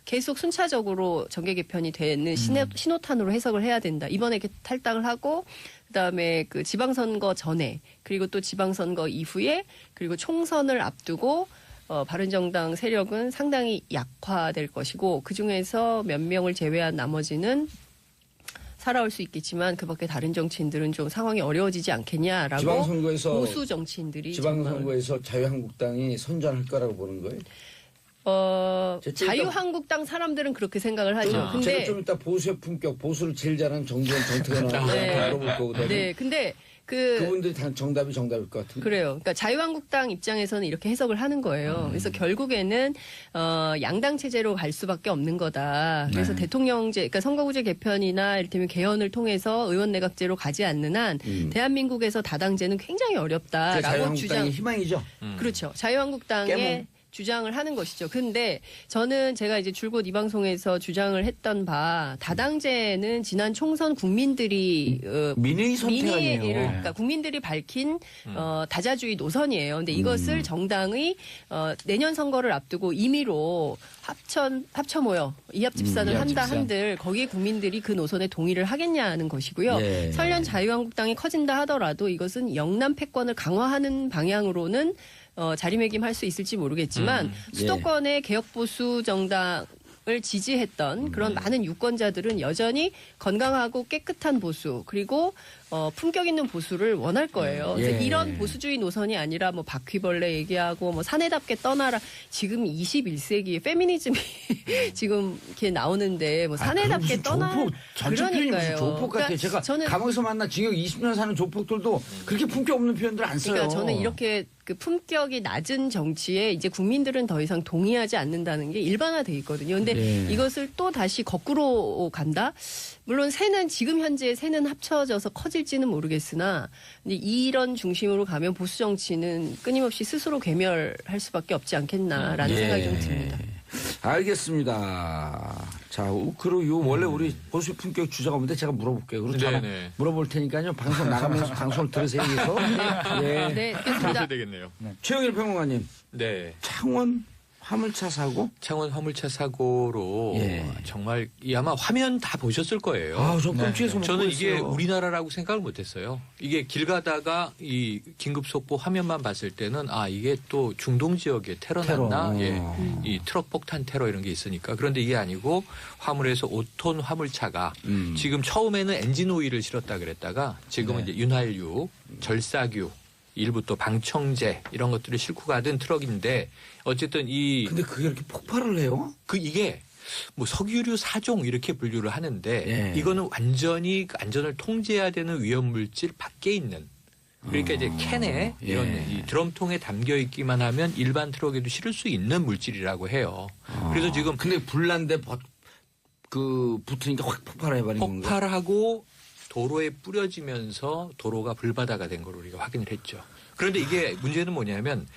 계속 순차적으로 정계 개편이 되는 신호탄으로 해석을 해야 된다. 이번에 이렇게 탈당을 하고 그다음에 그 지방선거 전에 그리고 또 지방선거 이후에 그리고 총선을 앞두고 바른정당 세력은 상당히 약화될 것이고 그중에서 몇 명을 제외한 나머지는 살아올 수 있겠지만 그밖에 다른 정치인들은 좀 상황이 어려워지지 않겠냐라고 지방선거에서 보수 정치인들이 정말 지방선거에서 자유한국당이 선전할 거라고 보는 거예요? 자유한국당 사람들은 그렇게 생각을 하죠. 제가 근데 좀 이따 보수의 품격, 보수를 제일 잘하는 정두원, 정태근 네. 알아볼 거거든요. 네, 근데 그분들이 다 정답이 정답일 것 같은데. 그래요. 그러니까 자유한국당 입장에서는 이렇게 해석을 하는 거예요. 그래서 결국에는 양당 체제로 갈 수밖에 없는 거다. 그래서 대통령제, 그러니까 선거구제 개편이나 이를테면 개헌을 통해서 의원 내각제로 가지 않는 한 대한민국에서 다당제는 굉장히 그게 어렵다라고 자유한국당의 주장. 희망이죠. 그렇죠. 자유한국당의 깨몽. 주장을 하는 것이죠. 근데 저는 제가 이제 줄곧 이 방송에서 주장을 했던 바 다당제는 지난 총선 국민들이 민의 선택 민의를 아니에요. 그러니까 국민들이 밝힌 다자주의 노선이에요. 근데 이것을 정당의 내년 선거를 앞두고 임의로 합쳐 모여 이합집산을 한다 이합집산. 한들 거기에 국민들이 그 노선에 동의를 하겠냐는 것이고요. 예. 설령 자유한국당이 커진다 하더라도 이것은 영남 패권을 강화하는 방향으로는 자리매김할 수 있을지 모르겠지만 수도권의 개혁보수 정당을 지지했던 그런 많은 유권자들은 여전히 건강하고 깨끗한 보수 그리고 품격 있는 보수를 원할 거예요. 그래서 예. 이런 보수주의 노선이 아니라 뭐 바퀴벌레 얘기하고 뭐 사내답게 떠나라. 지금 21세기에 페미니즘이 지금 이렇게 나오는데 뭐 사내답게 떠나. 전체 표현이 무슨 조폭 같아요. 그러니까 제가 저는 감옥에서 만나 징역 20년 사는 조폭들도 그렇게 품격 없는 표현들 안 써요. 그러니까 저는 이렇게 그 품격이 낮은 정치에 이제 국민들은 더 이상 동의하지 않는다는 게 일반화돼 있거든요. 근데 예. 이것을 또 다시 거꾸로 간다? 물론 새는 지금 현재 새는 합쳐져서 커질지는 모르겠으나 근데 이런 중심으로 가면 보수 정치는 끊임없이 스스로 괴멸할 수밖에 없지 않겠나라는 생각이 좀 듭니다. 알겠습니다. 자, 그리고 원래 우리 보수 품격 주자가 없는데 제가 물어볼게요. 그렇죠? 네네. 물어볼 테니까요. 방송 나가면서 방송을 들으세요. 계속. 예. 네, 듣겠습니다. 그러셔야 되겠네요. 최영일 평론가님, 네. 창원 화물차 사고? 창원 화물차 사고로 예. 정말 이 아마 화면 다 보셨을 거예요. 아, 저 끔찍해서 못 저는 이게 보겠어요. 우리나라라고 생각을 못했어요. 이게 길 가다가 이 긴급 속보 화면만 봤을 때는 아 이게 또 중동 지역에 테러 났나? 예, 이 트럭 폭탄 테러 이런 게 있으니까 그런데 이게 아니고 화물에서 5톤 화물차가 지금 처음에는 엔진 오일을 실었다 그랬다가 지금은 이제 윤활유, 절삭유 일부 또 방청제 이런 것들을 싣고 가던 트럭인데 어쨌든 근데 그게 이렇게 폭발을 해요? 이게 뭐 석유류 4종 이렇게 분류를 하는데 예. 이거는 완전히 그 안전을 통제해야 되는 위험 물질 밖에 있는 그러니까 이제 캔에 이런 예. 이 드럼통에 담겨 있기만 하면 일반 트럭에도 실을 수 있는 물질이라고 해요. 그래서 지금 근데 불난데 붙으니까 확 폭발해버린 건가요? 폭발하고 도로에 뿌려지면서 도로가 불바다가 된 걸 우리가 확인을 했죠. 그런데 이게 문제는 뭐냐면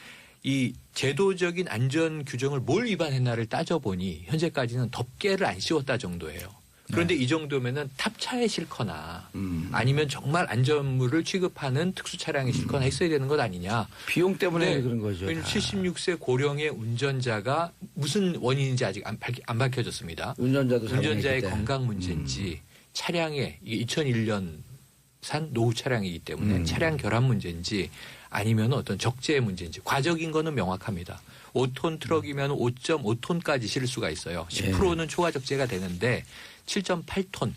이 제도적인 안전 규정을 뭘 위반했나를 따져보니 현재까지는 덮개를 안 씌웠다 정도예요. 그런데 이 정도면은 탑차에 싣거나 아니면 정말 안전물을 취급하는 특수 차량에 싣거나 했어야 되는 것 아니냐. 비용 때문에 네. 그런 거죠. 다. 76세 고령의 운전자가 무슨 원인인지 아직 안 밝혀졌습니다. 운전자의 운전자의 건강 문제인지 차량의 이게 2001년 산 노후 차량이기 때문에 차량 결함 문제인지 아니면 어떤 적재의 문제인지 과적인 거는 명확합니다. 5톤 트럭이면 5.5톤까지 실을 수가 있어요. 10%는 초과 적재가 되는데 7.8톤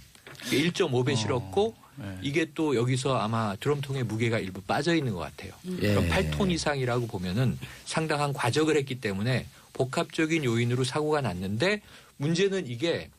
1.5배 실었고 이게 또 여기서 아마 드럼통의 무게가 일부 빠져 있는 것 같아요. 그럼 8톤 이상이라고 보면은 상당한 과적을 했기 때문에 복합적인 요인으로 사고가 났는데 문제는 이게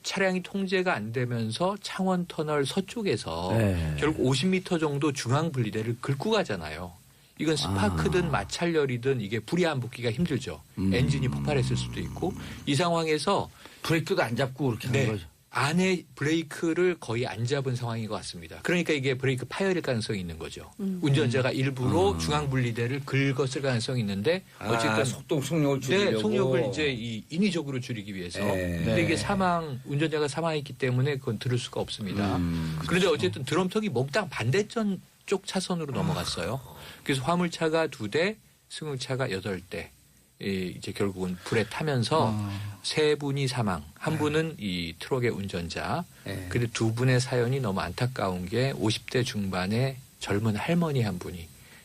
차량이 통제가 안 되면서 창원 터널 서쪽에서 결국 50m 정도 중앙 분리대를 긁고 가잖아요. 이건 스파크든 마찰열이든 이게 불이 안 붙기가 힘들죠. 엔진이 폭발했을 수도 있고 이 상황에서 브레이크도 안 잡고 그렇게 하는 거죠. 안에 브레이크를 거의 안 잡은 상황인 것 같습니다. 그러니까 이게 브레이크 파열일 가능성이 있는 거죠. 운전자가 일부러 중앙 분리대를 긁었을 가능성이 있는데 어쨌든 속력을 줄이려고. 네, 속력을 이제 인위적으로 줄이기 위해서. 근데 이게 운전자가 사망했기 때문에 그건 들을 수가 없습니다. 그런데 어쨌든 드럼턱이 몽땅 반대쪽 차선으로 넘어갔어요. 그래서 화물차가 2대, 승용차가 8대. 이제 결국은 불에 타면서 3분이 사망, 1분은 이 트럭의 운전자. 근데 2분의 사연이 너무 안타까운 게 50대 중반의 젊은 할머니 1분이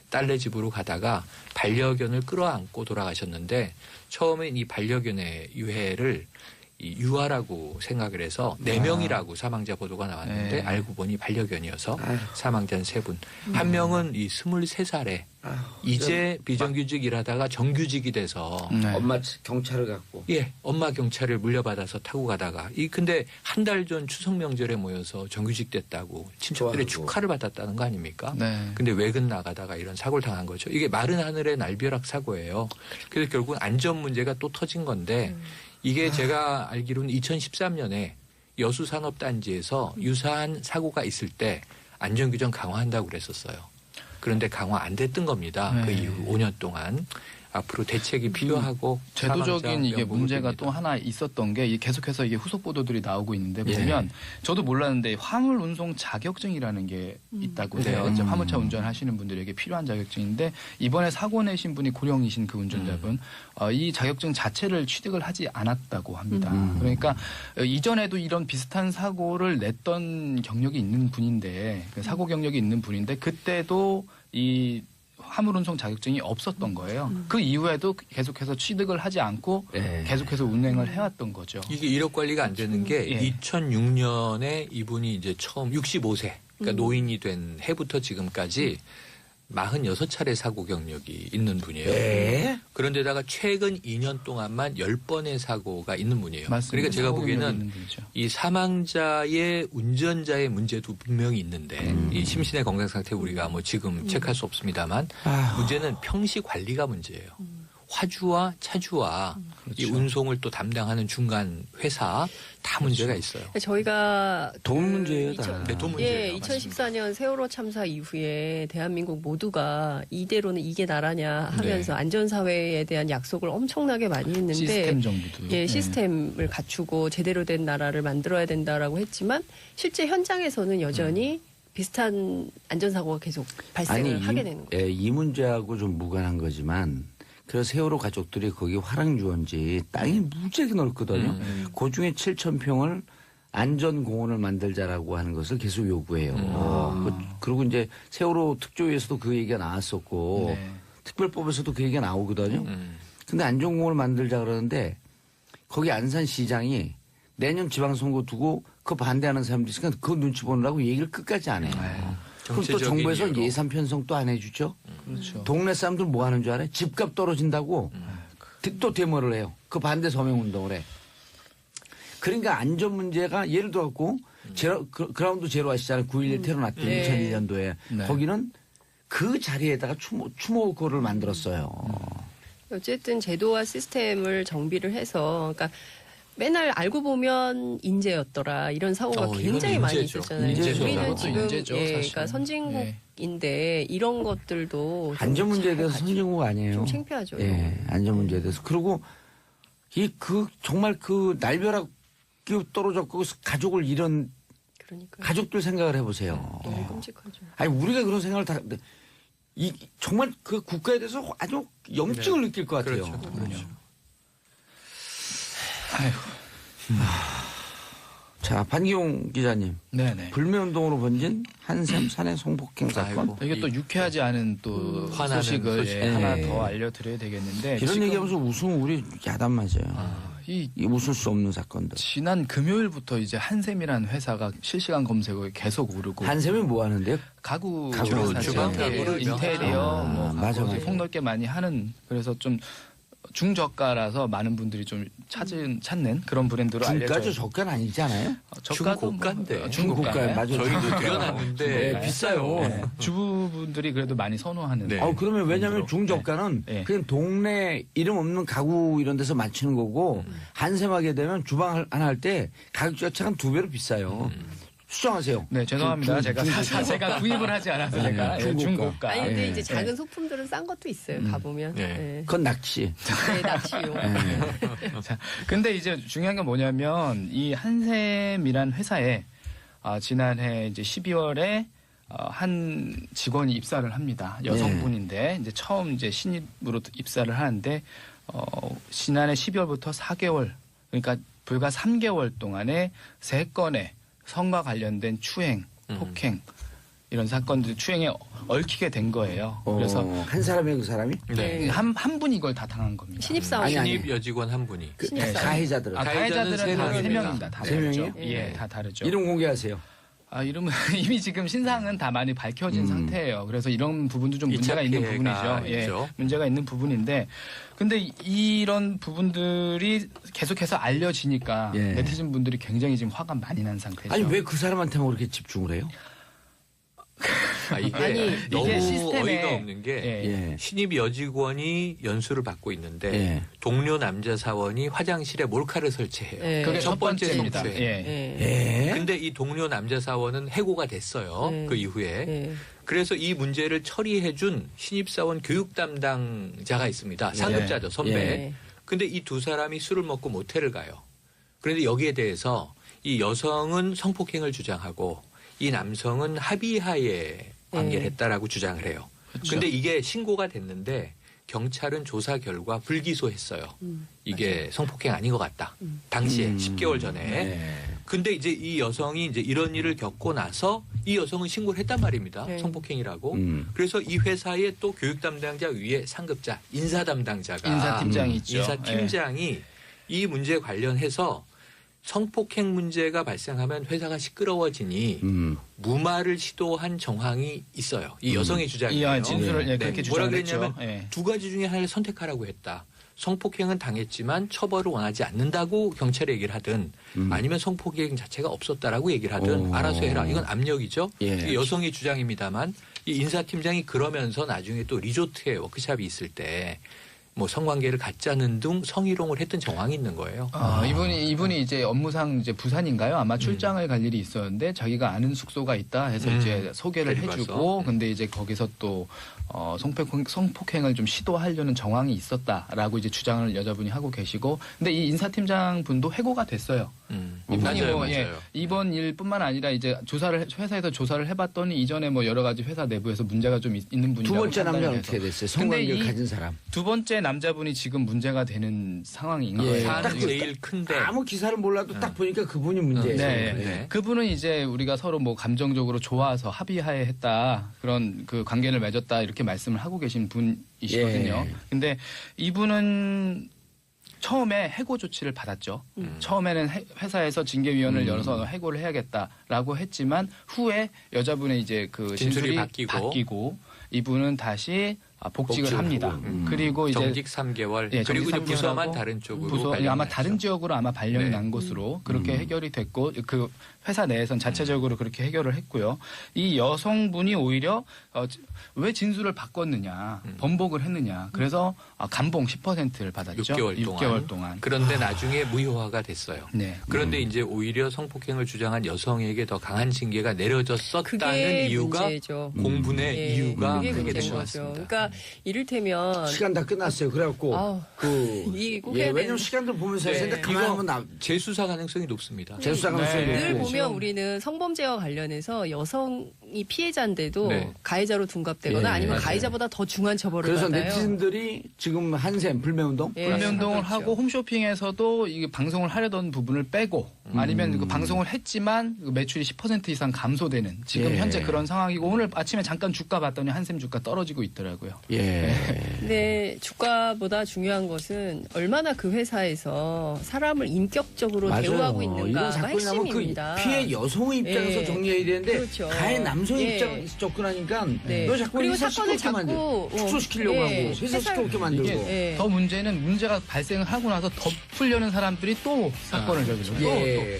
딸네 집으로 가다가 반려견을 끌어안고 돌아가셨는데 처음엔 이 반려견의 유해를 이 유아라고 생각을 해서 4명이라고 사망자 보도가 나왔는데 알고 보니 반려견이어서 사망자는 3분. 한 명은 이 23살에 이제 비정규직 일하다가 정규직이 돼서 엄마 경찰을 갖고. 엄마 경찰을 물려받아서 타고 가다가 근데 한 달 전 추석 명절에 모여서 정규직 됐다고 친척들의 좋아하고. 축하를 받았다는 거 아닙니까? 네. 근데 외근 나가다가 이런 사고를 당한 거죠. 이게 마른 하늘의 날벼락 사고예요. 그래서 결국 안전 문제가 또 터진 건데 이게 제가 알기로는 2013년에 여수산업단지에서 유사한 사고가 있을 때 안전규정 강화한다고 그랬었어요. 그런데 강화 안 됐던 겁니다. 그 이후 5년 동안. 앞으로 대책이 필요하고 제도적인 이게 문제가 됩니다. 또 하나 있었던 게 계속해서 이게 후속 보도들이 나오고 있는데 보면 저도 몰랐는데 화물 운송 자격증이라는 게 있다고 해요. 이제 화물차 운전하시는 분들에게 필요한 자격증인데 이번에 사고 내신 분이 고령이신 그 운전자분 이 자격증 자체를 취득을 하지 않았다고 합니다. 그러니까 이전에도 이런 비슷한 사고를 냈던 경력이 있는 분인데 사고 경력이 있는 분인데 그때도 이 화물운송 자격증이 없었던 거예요. 그 이후에도 계속해서 취득을 하지 않고 계속해서 운행을 해왔던 거죠. 이게 이력 관리가 안 되는 게 2006년에 이분이 이제 처음 65세, 그러니까 노인이 된 해부터 지금까지 46차례 사고 경력이 있는 분이에요. 그런데다가 최근 2년 동안만 10번의 사고가 있는 분이에요. 맞습니다. 그러니까 제가 사고 경력이 보기에는 있는 분이죠. 이 사망자의 운전자의 문제도 분명히 있는데 이 심신의 건강 상태 우리가 뭐 지금 체크할 수 없습니다만 문제는 평시 관리가 문제예요. 화주와 차주와 이 운송을 또 담당하는 중간 회사 다 문제가 있어요. 저희가 돈 문제예요, 다. 네, 돈 문제예요. 2014년 세월호 참사 이후에 대한민국 모두가 이대로는 이게 나라냐 하면서 안전사회에 대한 약속을 엄청나게 많이 했는데 시스템 정부도. 시스템을 갖추고 제대로 된 나라를 만들어야 된다라고 했지만 실제 현장에서는 여전히 비슷한 안전사고가 계속 발생을 하게 되는 거예요. 이 문제하고 좀 무관한 거지만 그래서 세월호 가족들이 거기 화랑유원지 땅이 무지하게 넓거든요. 그 중에 7,000평을 안전공원을 만들자라고 하는 것을 계속 요구해요. 그리고 이제 세월호 특조위에서도 그 얘기가 나왔었고 특별법에서도 그 얘기가 나오거든요. 근데 안전공원을 만들자 그러는데 거기 안산시장이 내년 지방선거 두고 그 반대하는 사람들이 있으니까 그 눈치 보느라고 얘기를 끝까지 안 해요. 그럼 또 정치적인 정부에서 이유로. 예산 편성도 안 해주죠. 그렇죠. 동네 사람들 뭐 하는 줄 알아요? 집값 떨어진다고 또 데모를 해요. 그 반대 서명 운동을 해. 그러니까 안전 문제가 예를 들어갖고 그라운드 제로 아시잖아요. 9.11 테러 났대 네. 2001년도에. 네. 거기는 그 자리에다가 추모거를 만들었어요. 어쨌든 제도와 시스템을 정비를 해서 그러니까 맨날 알고 보면 인재였더라 이런 사고가 이건 굉장히 많이 인재죠. 있었잖아요. 인재죠. 우리는 그것도 지금 인재죠, 예, 사실. 그러니까 선진국인데 이런 것들도 좀 안전 문제에 잘 대해서 가지고 선진국 아니에요. 좀 창피하죠. 예, 안전 문제에 대해서. 그리고 정말 그 날벼락 떨어졌고 가족을 잃은 그러니까 가족들 생각을 해보세요. 너무 끔찍하죠. 아니 우리가 그런 생각을 다 정말 그 국가에 대해서 아주 염증을 느낄 것 같아요. 그렇죠. 자 반기용 기자님 네네. 불매운동으로 번진 한샘 산해 성폭행 사건. 아이고. 이게 또 유쾌하지 않은 또 화나는 소식을 소식. 하나 예. 더 알려드려야 되겠는데 이런 지금 얘기하면서 웃으면 우리 야단 맞아요. 이 이 웃을 수 없는 사건들. 지난 금요일부터 이제 한샘이라는 회사가 실시간 검색어에 계속 오르고 한샘이 뭐 하는데요? 가구 가구 회사죠. 주방 예, 가구를 인테리어 아, 뭐 맞아, 가구 맞아. 폭넓게 많이 하는 그래서 좀 중저가라서 많은 분들이 좀 찾는 그런 브랜드로 중가죠 알려져. 저가는 아니잖아요. 중고가인데. 중고가에 맞아요. 저희도 뛰어났는데 네, 비싸요. 네. 주부분들이 그래도 많이 선호하는. 네. 그러면 왜냐하면 브랜드로. 중저가는 네. 그냥 동네 이름 없는 가구 이런 데서 맞추는 거고 한샘하게 되면 주방 하나 할 때 가격 자체가 한 2배로 비싸요. 수정하세요. 네, 죄송합니다. 제가 구입을 하지 않아서 제가 중고가. 중고가. 아니 근데 예. 이제 작은 소품들은 싼 것도 있어요. 가보면. 네. 네. 그건 낚시. 네, 낚시용. 자, 근데 이제 중요한 건 뭐냐면 이 한샘이란 회사에 지난해 이제 12월에 한 직원이 입사를 합니다. 여성분인데 이제 처음 이제 신입으로 입사를 하는데 지난해 12월부터 4개월 그러니까 불과 3개월 동안에 3건의 성과 관련된 추행, 폭행 이런 사건들 추행에 얽히게 된 거예요. 그래서 한 사람이 그 사람이 네. 한 분이 이걸 다 당한 겁니다. 신입사원. 아니, 아니. 신입 여직원 한 분이. 그 신입사원. 가해자들은 가해자는 가해자들은 다 세 3명입니다. 다 세 다르죠. 명이요? 예, 다 다르죠. 이름 공개하세요. 이름은 이미 지금 신상은 다 많이 밝혀진 상태예요. 그래서 이런 부분도 좀 문제가 있는 피해가 부분이죠. 예, 있죠. 문제가 있는 부분인데, 근데 이런 부분들이 계속해서 알려지니까 예. 네티즌 분들이 굉장히 지금 화가 많이 난 상태죠. 아니 왜 그 사람한테만 그렇게 집중을 해요? 이게 아니, 너무 이게 시스템에- 어이가 없는 게 예. 예. 신입 여직원이 연수를 받고 있는데 예. 동료 남자 사원이 화장실에 몰카를 설치해요. 예. 그게 첫 번째 번째입니다. 성추행. 예. 예. 예. 근데 이 동료 남자 사원은 해고가 됐어요. 네. 그 이후에. 예. 그래서 이 문제를 처리해준 신입사원 교육 담당자가 있습니다. 상급자죠, 선배. 예. 근데 이 두 사람이 술을 먹고 모텔을 가요. 그런데 여기에 대해서 이 여성은 성폭행을 주장하고 이 남성은 합의하에 관계를 했다라고 주장을 해요. 그렇죠. 근데 이게 신고가 됐는데 경찰은 조사 결과 불기소했어요. 이게 성폭행 아닌 것 같다. 당시에 10개월 전에. 네. 근데 이제 이 여성이 이제 이런 일을 겪고 나서 이 여성은 신고를 했단 말입니다. 네. 성폭행이라고. 그래서 그래서 이 회사에 또 교육 담당자 위에 상급자, 인사 담당자가 인사팀장이 있죠. 인사팀장이 이 문제 관련해서 성폭행 문제가 발생하면 회사가 시끄러워지니 무마를 시도한 정황이 있어요. 이 여성의 주장이에요. 이 진술을 예, 그렇게 뭐라 주장을 했죠. 그랬냐면 예. 두 가지 중에 하나를 선택하라고 했다. 성폭행은 당했지만 처벌을 원하지 않는다고 경찰에 얘기를 하든 아니면 성폭행 자체가 없었다라고 얘기를 하든 오. 알아서 해라. 이건 압력이죠. 예. 이게 여성의 주장입니다만 이 인사팀장이 그러면서 나중에 또 리조트에 워크숍이 있을 때 뭐 성관계를 갖자는 등 성희롱을 했던 정황이 있는 거예요. 이분이 이제 업무상 이제 부산인가요? 아마 출장을 갈 일이 있었는데 자기가 아는 숙소가 있다 해서 이제 소개를 데리고 해주고 가서. 근데 이제 거기서 또 성폭행을 좀 시도하려는 정황이 있었다라고 이제 주장을 여자분이 하고 계시고 근데 이 인사팀장 분도 해고가 됐어요. 이분이 맞아요, 뭐, 예, 맞아요. 이번 일뿐만 아니라 이제 회사에서 조사를 해봤더니 이전에 뭐 여러 가지 회사 내부에서 문제가 좀 있는 분이라고 두 번째 남자 판단을 어떻게 해서. 됐어요? 근데 성관계를 이 가진 사람. 두 번째 남자분이 지금 문제가 되는 상황인 예. 거예요. 딱 사안은 그- 제일 큰데 아무 기사를 몰라도 딱 보니까 그분이 문제예요. 네. 네. 그분은 이제 우리가 서로 뭐 감정적으로 좋아서 합의하에 했다 그런 그 관계를 맺었다 이렇게 말씀을 하고 계신 분이시거든요. 예. 근데 이분은 처음에 해고 조치를 받았죠. 처음에는 회사에서 징계위원회를 열어서 해고를 해야겠다라고 했지만 후에 여자분의 이제 그 진술이 진술이 바뀌고. 바뀌고 이분은 다시 복직을 복직을 합니다. 하고. 그리고 이제 정직 3개월. 예, 그리고 이제 정직 부서만 3개월하고 다른 쪽으로 부서 발령이 아마 났죠. 다른 지역으로 아마 발령이 네. 난 것으로 그렇게 해결이 됐고 그 회사 내에선 자체적으로 그렇게 해결을 했고요. 이 여성분이 오히려 왜 진술을 바꿨느냐, 번복을 했느냐. 그래서 감봉 10%를 받았죠. 6개월 동안. 그런데 나중에 무효화가 됐어요. 네. 그런데 이제 오히려 성폭행을 주장한 여성에게 더 강한 징계가 내려졌었다는 그게 이유가 문제죠. 공분의 예, 이유가 그게 그게 문제인 된 것 거죠. 같습니다. 그러니까 이를테면 시간 다 끝났어요. 그래갖고 아우, 그 꼭 예, 해야 왜냐면 되는데. 시간들 보면서 해야 되는데 네. 가만히 이거 하면 재수사 가능성이 높습니다. 재수사 가능성이 네. 늘 높고 보면 우리는 성범죄와 관련해서 여성이 피해자인데도 네. 가해자로 둔갑되거나 예, 아니면 맞아요. 가해자보다 더 중한 처벌을 그래서 받아요. 네티즌들이 지금 한샘 불매운동 예. 불매운동을 그렇죠. 하고 홈쇼핑에서도 이게 방송을 하려던 부분을 빼고 아니면 그 방송을 했지만 그 매출이 10% 이상 감소되는 지금 예. 현재 그런 상황이고 오늘 아침에 잠깐 주가 봤더니 한샘 주가 떨어지고 있더라고요. 예. 근데 주가보다 중요한 것은 얼마나 그 회사에서 사람을 인격적으로 대우하고 이런 있는가가 사건이 나면 그 핵심입니다. 피해 여성의 입장에서 예. 정리해야 되는데 그렇죠. 가해 남성의 예. 입장에서 접근하니까 네. 너 자꾸 그리고 회사 사건을 시끄럽게 자꾸, 만들고 축소시키려고 예. 하고 회사 시끄럽게 만들고 이게 예. 더 문제는 문제가 발생을 하고 나서 덮으려는 사람들이 또 사건을 저지르고 예.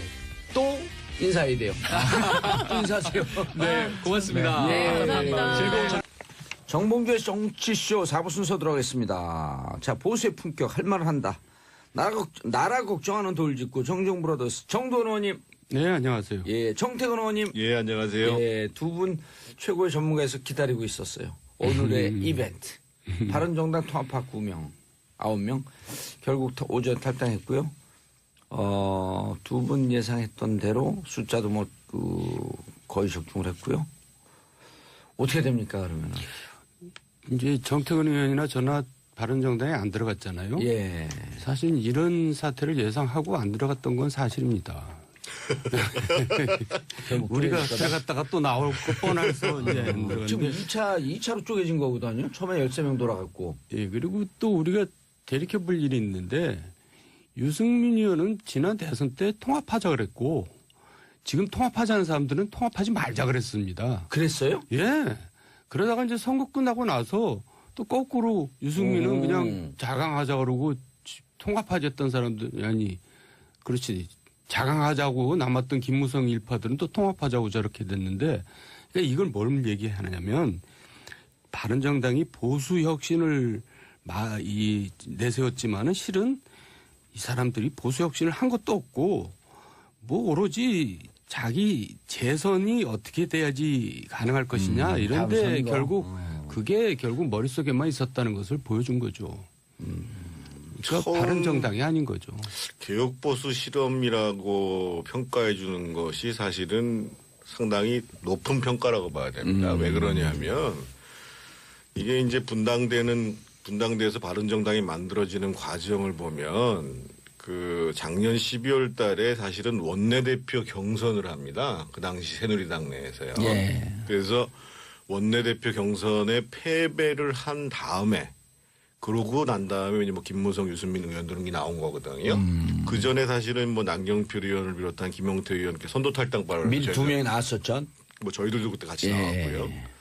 또 인사해야 돼요. 또 인사하세요. 네, 고맙습니다. 네, 감사합니다. 즐거운 정봉주의 정치쇼 4부 순서 들어가겠습니다. 자, 보수의 품격 할 말을 한다. 나라 걱정하는 돌직구 정정브라더스 정도원 의원님, 네, 안녕하세요. 예, 정태근 의원님, 예, 안녕하세요. 예, 두 분 최고의 전문가에서 기다리고 있었어요. 오늘의 이벤트. 바른정당 통합파 9명, 9명. 결국 오전 탈당했고요. 두 분 예상했던 대로 숫자도 뭐, 거의 적중을 했고요. 어떻게 됩니까, 그러면은? 이제 정태근 의원이나 저나 바른정당에 안 들어갔잖아요. 예. 사실 이런 사태를 예상하고 안 들어갔던 건 사실입니다. 우리가 들어갔다가 또 나올 거 뻔해서 이제 안 지금 들어갔는데. 2차로 쪼개진 거거든요. 처음에 13명 돌아갔고. 예, 그리고 또 우리가 대립해 볼 일이 있는데 유승민 의원은 지난 대선 때 통합하자 그랬고 지금 통합하자는 사람들은 통합하지 말자 그랬습니다. 그랬어요? 예. 그러다가 이제 선거 끝나고 나서 또 거꾸로 유승민은 그냥 자강하자 그러고 통합하자던 사람들, 아니, 그렇지. 자강하자고 남았던 김무성 일파들은 또 통합하자고 저렇게 됐는데, 그러니까 이걸 뭘 얘기하냐면, 바른정당이 보수 혁신을 내세웠지만은 실은 이 사람들이 보수 혁신을 한 것도 없고, 뭐 오로지 자기 재선이 어떻게 돼야지 가능할 것이냐 이런데 다음 선거. 결국 그게 결국 머릿속에만 있었다는 것을 보여준 거죠. 그러니까 처음 바른정당이 아닌 거죠. 개혁보수 실험이라고 평가해 주는 것이 사실은 상당히 높은 평가라고 봐야 됩니다. 왜 그러냐면 이게 이제 분당돼서 바른정당이 만들어지는 과정을 보면 그 작년 12월 달에 사실은 원내대표 경선을 합니다. 그 당시 새누리당 내에서요. 예. 그래서 원내대표 경선에 패배를 한 다음에 그러고 난 다음에 이제 뭐 김무성, 유승민 의원들이 나온 거거든요. 그 전에 사실은 뭐 남경필 의원을 비롯한 김용태 의원께 선도 탈당발을 미리 2명이 나왔었죠. 뭐 저희들도 그때 같이 예. 나왔고요.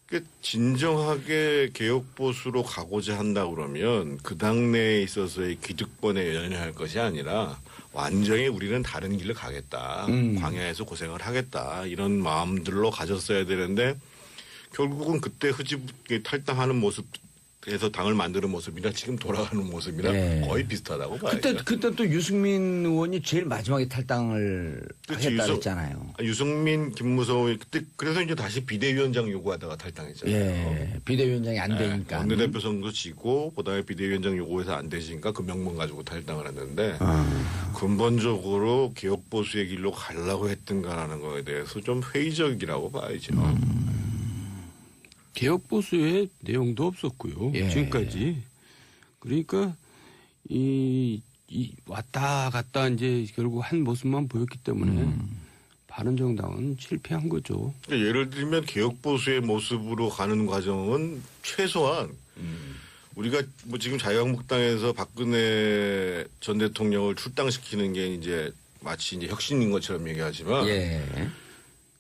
그러니까 진정하게 개혁 보수로 가고자 한다 그러면 그 당내에 있어서의 기득권에 연연할 것이 아니라 완전히 우리는 다른 길을 가겠다. 광야에서 고생을 하겠다. 이런 마음들로 가졌어야 되는데 결국은 그때 흐지부지 탈당하는 모습에서 당을 만드는 모습이나 지금 돌아가는 모습이랑 네. 거의 비슷하다고 봐야죠. 그때 또 유승민 의원이 제일 마지막에 탈당을 그치, 하겠다 그랬잖아요. 유승민, 김무성 그때 그래서 이제 다시 비대위원장 요구하다가 탈당했잖아요. 예. 비대위원장이 안 되니까. 원내대표 선거 지고 그다음에 비대위원장 요구해서 안 되시니까 그 명분 가지고 탈당을 했는데 근본적으로 개혁 보수의 길로 가려고 했던가라는 거에 대해서 좀 회의적이라고 봐야죠. 개혁 보수의 내용도 없었고요. 예. 지금까지. 그러니까 이 왔다 갔다 이제 결국 한 모습만 보였기 때문에 바른정당은 실패한 거죠. 그러니까 예를 들면 개혁 보수의 모습으로 가는 과정은 최소한 우리가 뭐 지금 자유한국당에서 박근혜 전 대통령을 출당시키는 게 이제 마치 이제 혁신인 것처럼 얘기하지만 예.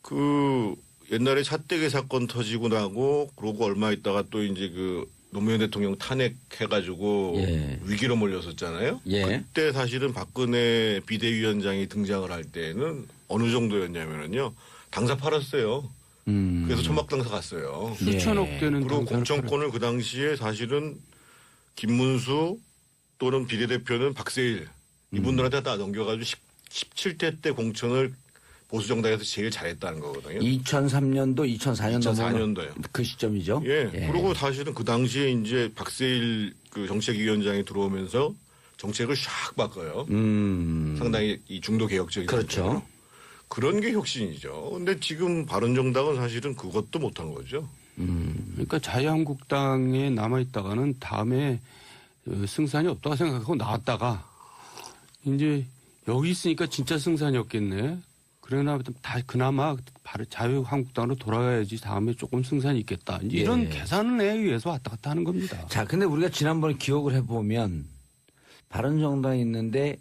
그 옛날에 차떼기 사건 터지고 나고 그러고 얼마 있다가 또 이제 그 노무현 대통령 탄핵해가지고 예. 위기로 몰렸었잖아요. 예. 그때 사실은 박근혜 비대위원장이 등장을 할 때는 어느 정도였냐면은요 당사 팔았어요. 그래서 천막당사 갔어요. 수천억 되는 그리고 당사를 공천권을 그 당시에 사실은 김문수 또는 비례대표는 박세일 이분들한테 다 넘겨가지고 17대 때 공천을 보수정당에서 제일 잘했다는 거거든요. 2003년도, 2004년도 2004년도요. 그 시점이죠. 예. 그리고 사실은 그 당시에 이제 박세일 그 정책위원장이 들어오면서 정책을 샥 바꿔요. 상당히 이 중도 개혁적인. 그렇죠. 정책으로. 그런 게 혁신이죠. 근데 지금 바른정당은 사실은 그것도 못한 거죠. 그러니까 자유한국당에 남아있다가는 다음에 승산이 없다고 생각하고 나왔다가 이제 여기 있으니까 진짜 승산이 없겠네. 그러나 그나마 자유한국당으로 돌아가야지 다음에 조금 승산이 있겠다. 이제 이런 계산에 의해서 왔다 갔다 하는 겁니다. 자, 근데 우리가 지난번에 기억을 해보면 바른정당이 있는데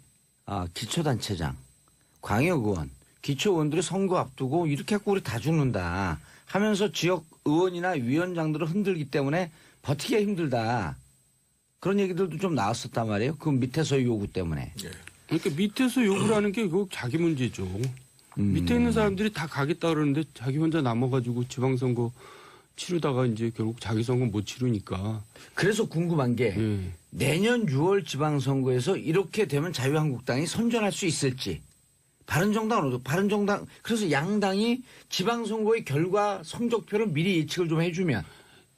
기초단체장, 광역의원, 기초의원들이 선거 앞두고 이렇게 해갖고 우리 다 죽는다 하면서 지역 의원이나 위원장들을 흔들기 때문에 버티기가 힘들다. 그런 얘기들도 좀 나왔었단 말이에요. 그 밑에서의 요구 때문에. 그러니까 밑에서 요구를 하는 게 그거 자기 문제죠. 밑에 있는 사람들이 다 가겠다 그러는데 자기 혼자 남아가지고 지방선거 치르다가 이제 결국 자기 선거 못 치르니까. 그래서 궁금한 게 예. 내년 6월 지방선거에서 이렇게 되면 자유한국당이 선전할 수 있을지. 바른정당 그래서 양당이 지방선거의 결과 성적표를 미리 예측을 좀 해주면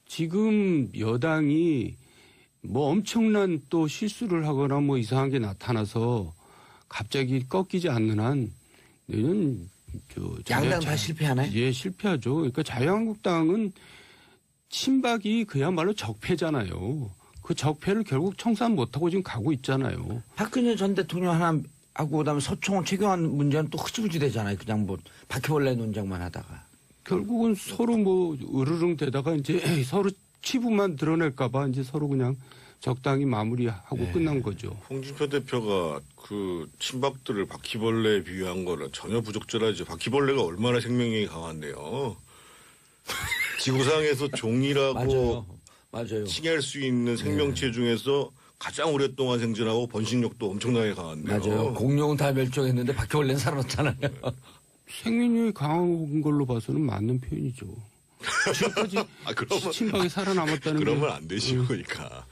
지금 여당이 뭐 엄청난 또 실수를 하거나 뭐 이상한 게 나타나서 갑자기 꺾이지 않는 한 내년 양당 다 실패하나요? 예, 실패하죠. 그러니까 자유한국당은 친박이 그야말로 적폐잖아요. 그 적폐를 결국 청산 못하고 지금 가고 있잖아요. 박근혜 전 대통령 하나 하고 그다음에 서청원 최경환 문제는 또 흐지부지 되잖아요. 그냥 뭐 바퀴벌레 논쟁만 하다가. 결국은 서로 뭐 으르릉 되다가 이제 서로 치부만 드러낼까봐 이제 서로 그냥 적당히 마무리하고 끝난 거죠. 홍준표 대표가 그 친박들을 바퀴벌레에 비유한 거는 전혀 부적절하죠. 바퀴벌레가 얼마나 생명력이 강한데요. 지구상에서 종이라고 맞아요. 칭할 수 있는 생명체 중에서 가장 오랫동안 생존하고 번식력도 엄청나게 강한데요. 맞아요. 공룡은 다 멸종했는데 바퀴벌레는 살아났잖아요. 생명력이 강한 걸로 봐서는 맞는 표현이죠. 지금까지 그러면 친박이 살아남았다는 게. 그러면 안 되죠. 그러니까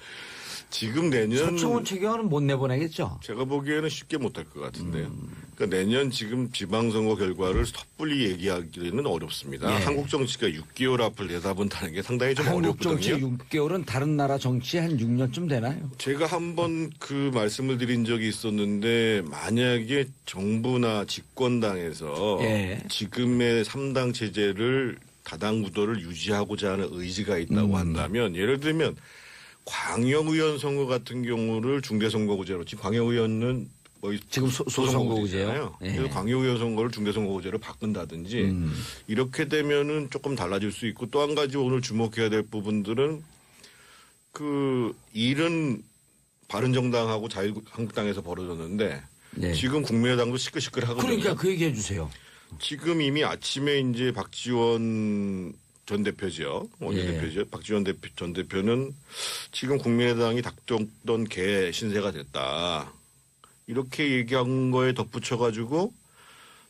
지금 내년 서청원 최경환은 못 내보내겠죠. 제가 보기에는 쉽게 못할 것 같은데요. 그러니까 내년 지금 지방선거 결과를 섣불리 얘기하기는 어렵습니다. 예. 한국 정치가 6개월 앞을 내다본다는 게 상당히 좀 한국 어렵거든요. 정치 6개월은 다른 나라 정치 한 6년쯤 되나요? 제가 한번 그 말씀을 드린 적이 있었는데 만약에 정부나 집권당에서 예. 지금의 3당 체제를 다당 구도를 유지하고자 하는 의지가 있다고 한다면 예를 들면 광역의원 선거 같은 경우를 중대선거구제로 지금 광역의원은 뭐 지금 소선거구제요. 예. 그래서 광역의원 선거를 중대선거구제로 바꾼다든지 이렇게 되면은 조금 달라질 수 있고 또 한 가지 오늘 주목해야 될 부분들은 그 일은 바른정당하고 자유한국당에서 벌어졌는데 네. 지금 국민의당도 시끌시끌하거든요. 그러니까 그 얘기 해주세요. 지금 이미 아침에 이제 박지원 전 대표죠. 원내대표죠. 예. 박지원 전 대표는 지금 국민의당이 닥쳤던 개 신세가 됐다. 이렇게 얘기한 거에 덧붙여가지고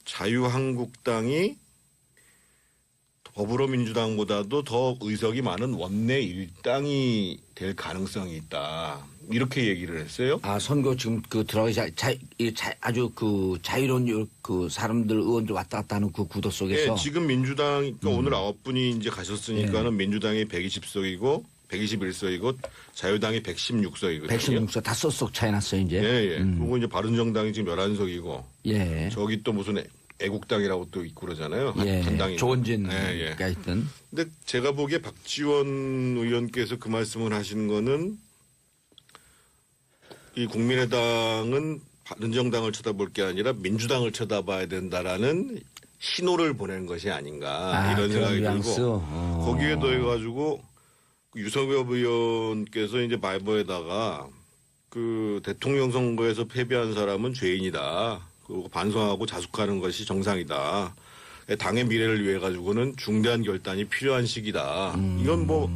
자유한국당이 더불어민주당보다도 더 의석이 많은 원내 일당이 될 가능성이 있다. 이렇게 얘기를 했어요. 선거 지금 그 들어가기 아주 그 자유로운 그 사람들 의원들 왔다 갔다 하는 그 구도 속에서. 예, 지금 민주당, 그러니까 오늘 9분이 이제 가셨으니까는 민주당이 120석이고 121석이고 자유당이 116석이거든요. 116석 다 쏙쏙 차이 났어요, 이제. 예, 예. 그리고 이제 바른정당이 지금 11석이고. 예. 저기 또 무슨 애국당이라고 또 있고 그러잖아요. 예. 한 당이. 조원진가 있던. 근데 제가 보기에 박지원 의원께서 그 말씀을 하시는 거는 이 국민의당은 바른정당을 쳐다볼 게 아니라 민주당을 쳐다봐야 된다라는 신호를 보내는 것이 아닌가 이런 그런 생각이 뉘앙스. 들고 거기에 더해가지고 유석엽 의원께서 이제 말보에다가 그 대통령 선거에서 패배한 사람은 죄인이다. 그리고 반성하고 자숙하는 것이 정상이다. 당의 미래를 위해 가지고는 중대한 결단이 필요한 시기다. 이건 뭐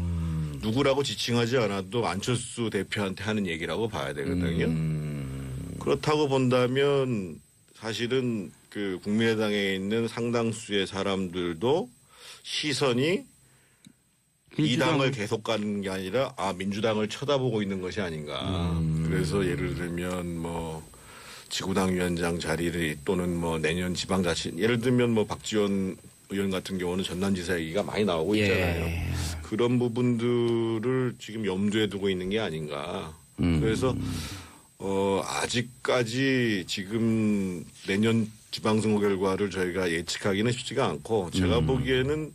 누구라고 지칭하지 않아도 안철수 대표한테 하는 얘기라고 봐야 되거든요. 그렇다고 본다면 사실은 그 국민의당에 있는 상당수의 사람들도 시선이 이 당을 계속 가는 게 아니라 민주당을 쳐다보고 있는 것이 아닌가. 그래서 예를 들면 뭐 지구당 위원장 자리를 또는 뭐 내년 지방자치 예를 들면 뭐 박지원 의원 같은 경우는 전남지사 얘기가 많이 나오고 있잖아요. 그런 부분들을 지금 염두에 두고 있는 게 아닌가. 그래서 아직까지 지금 내년 지방선거 결과를 저희가 예측하기는 쉽지가 않고 제가 보기에는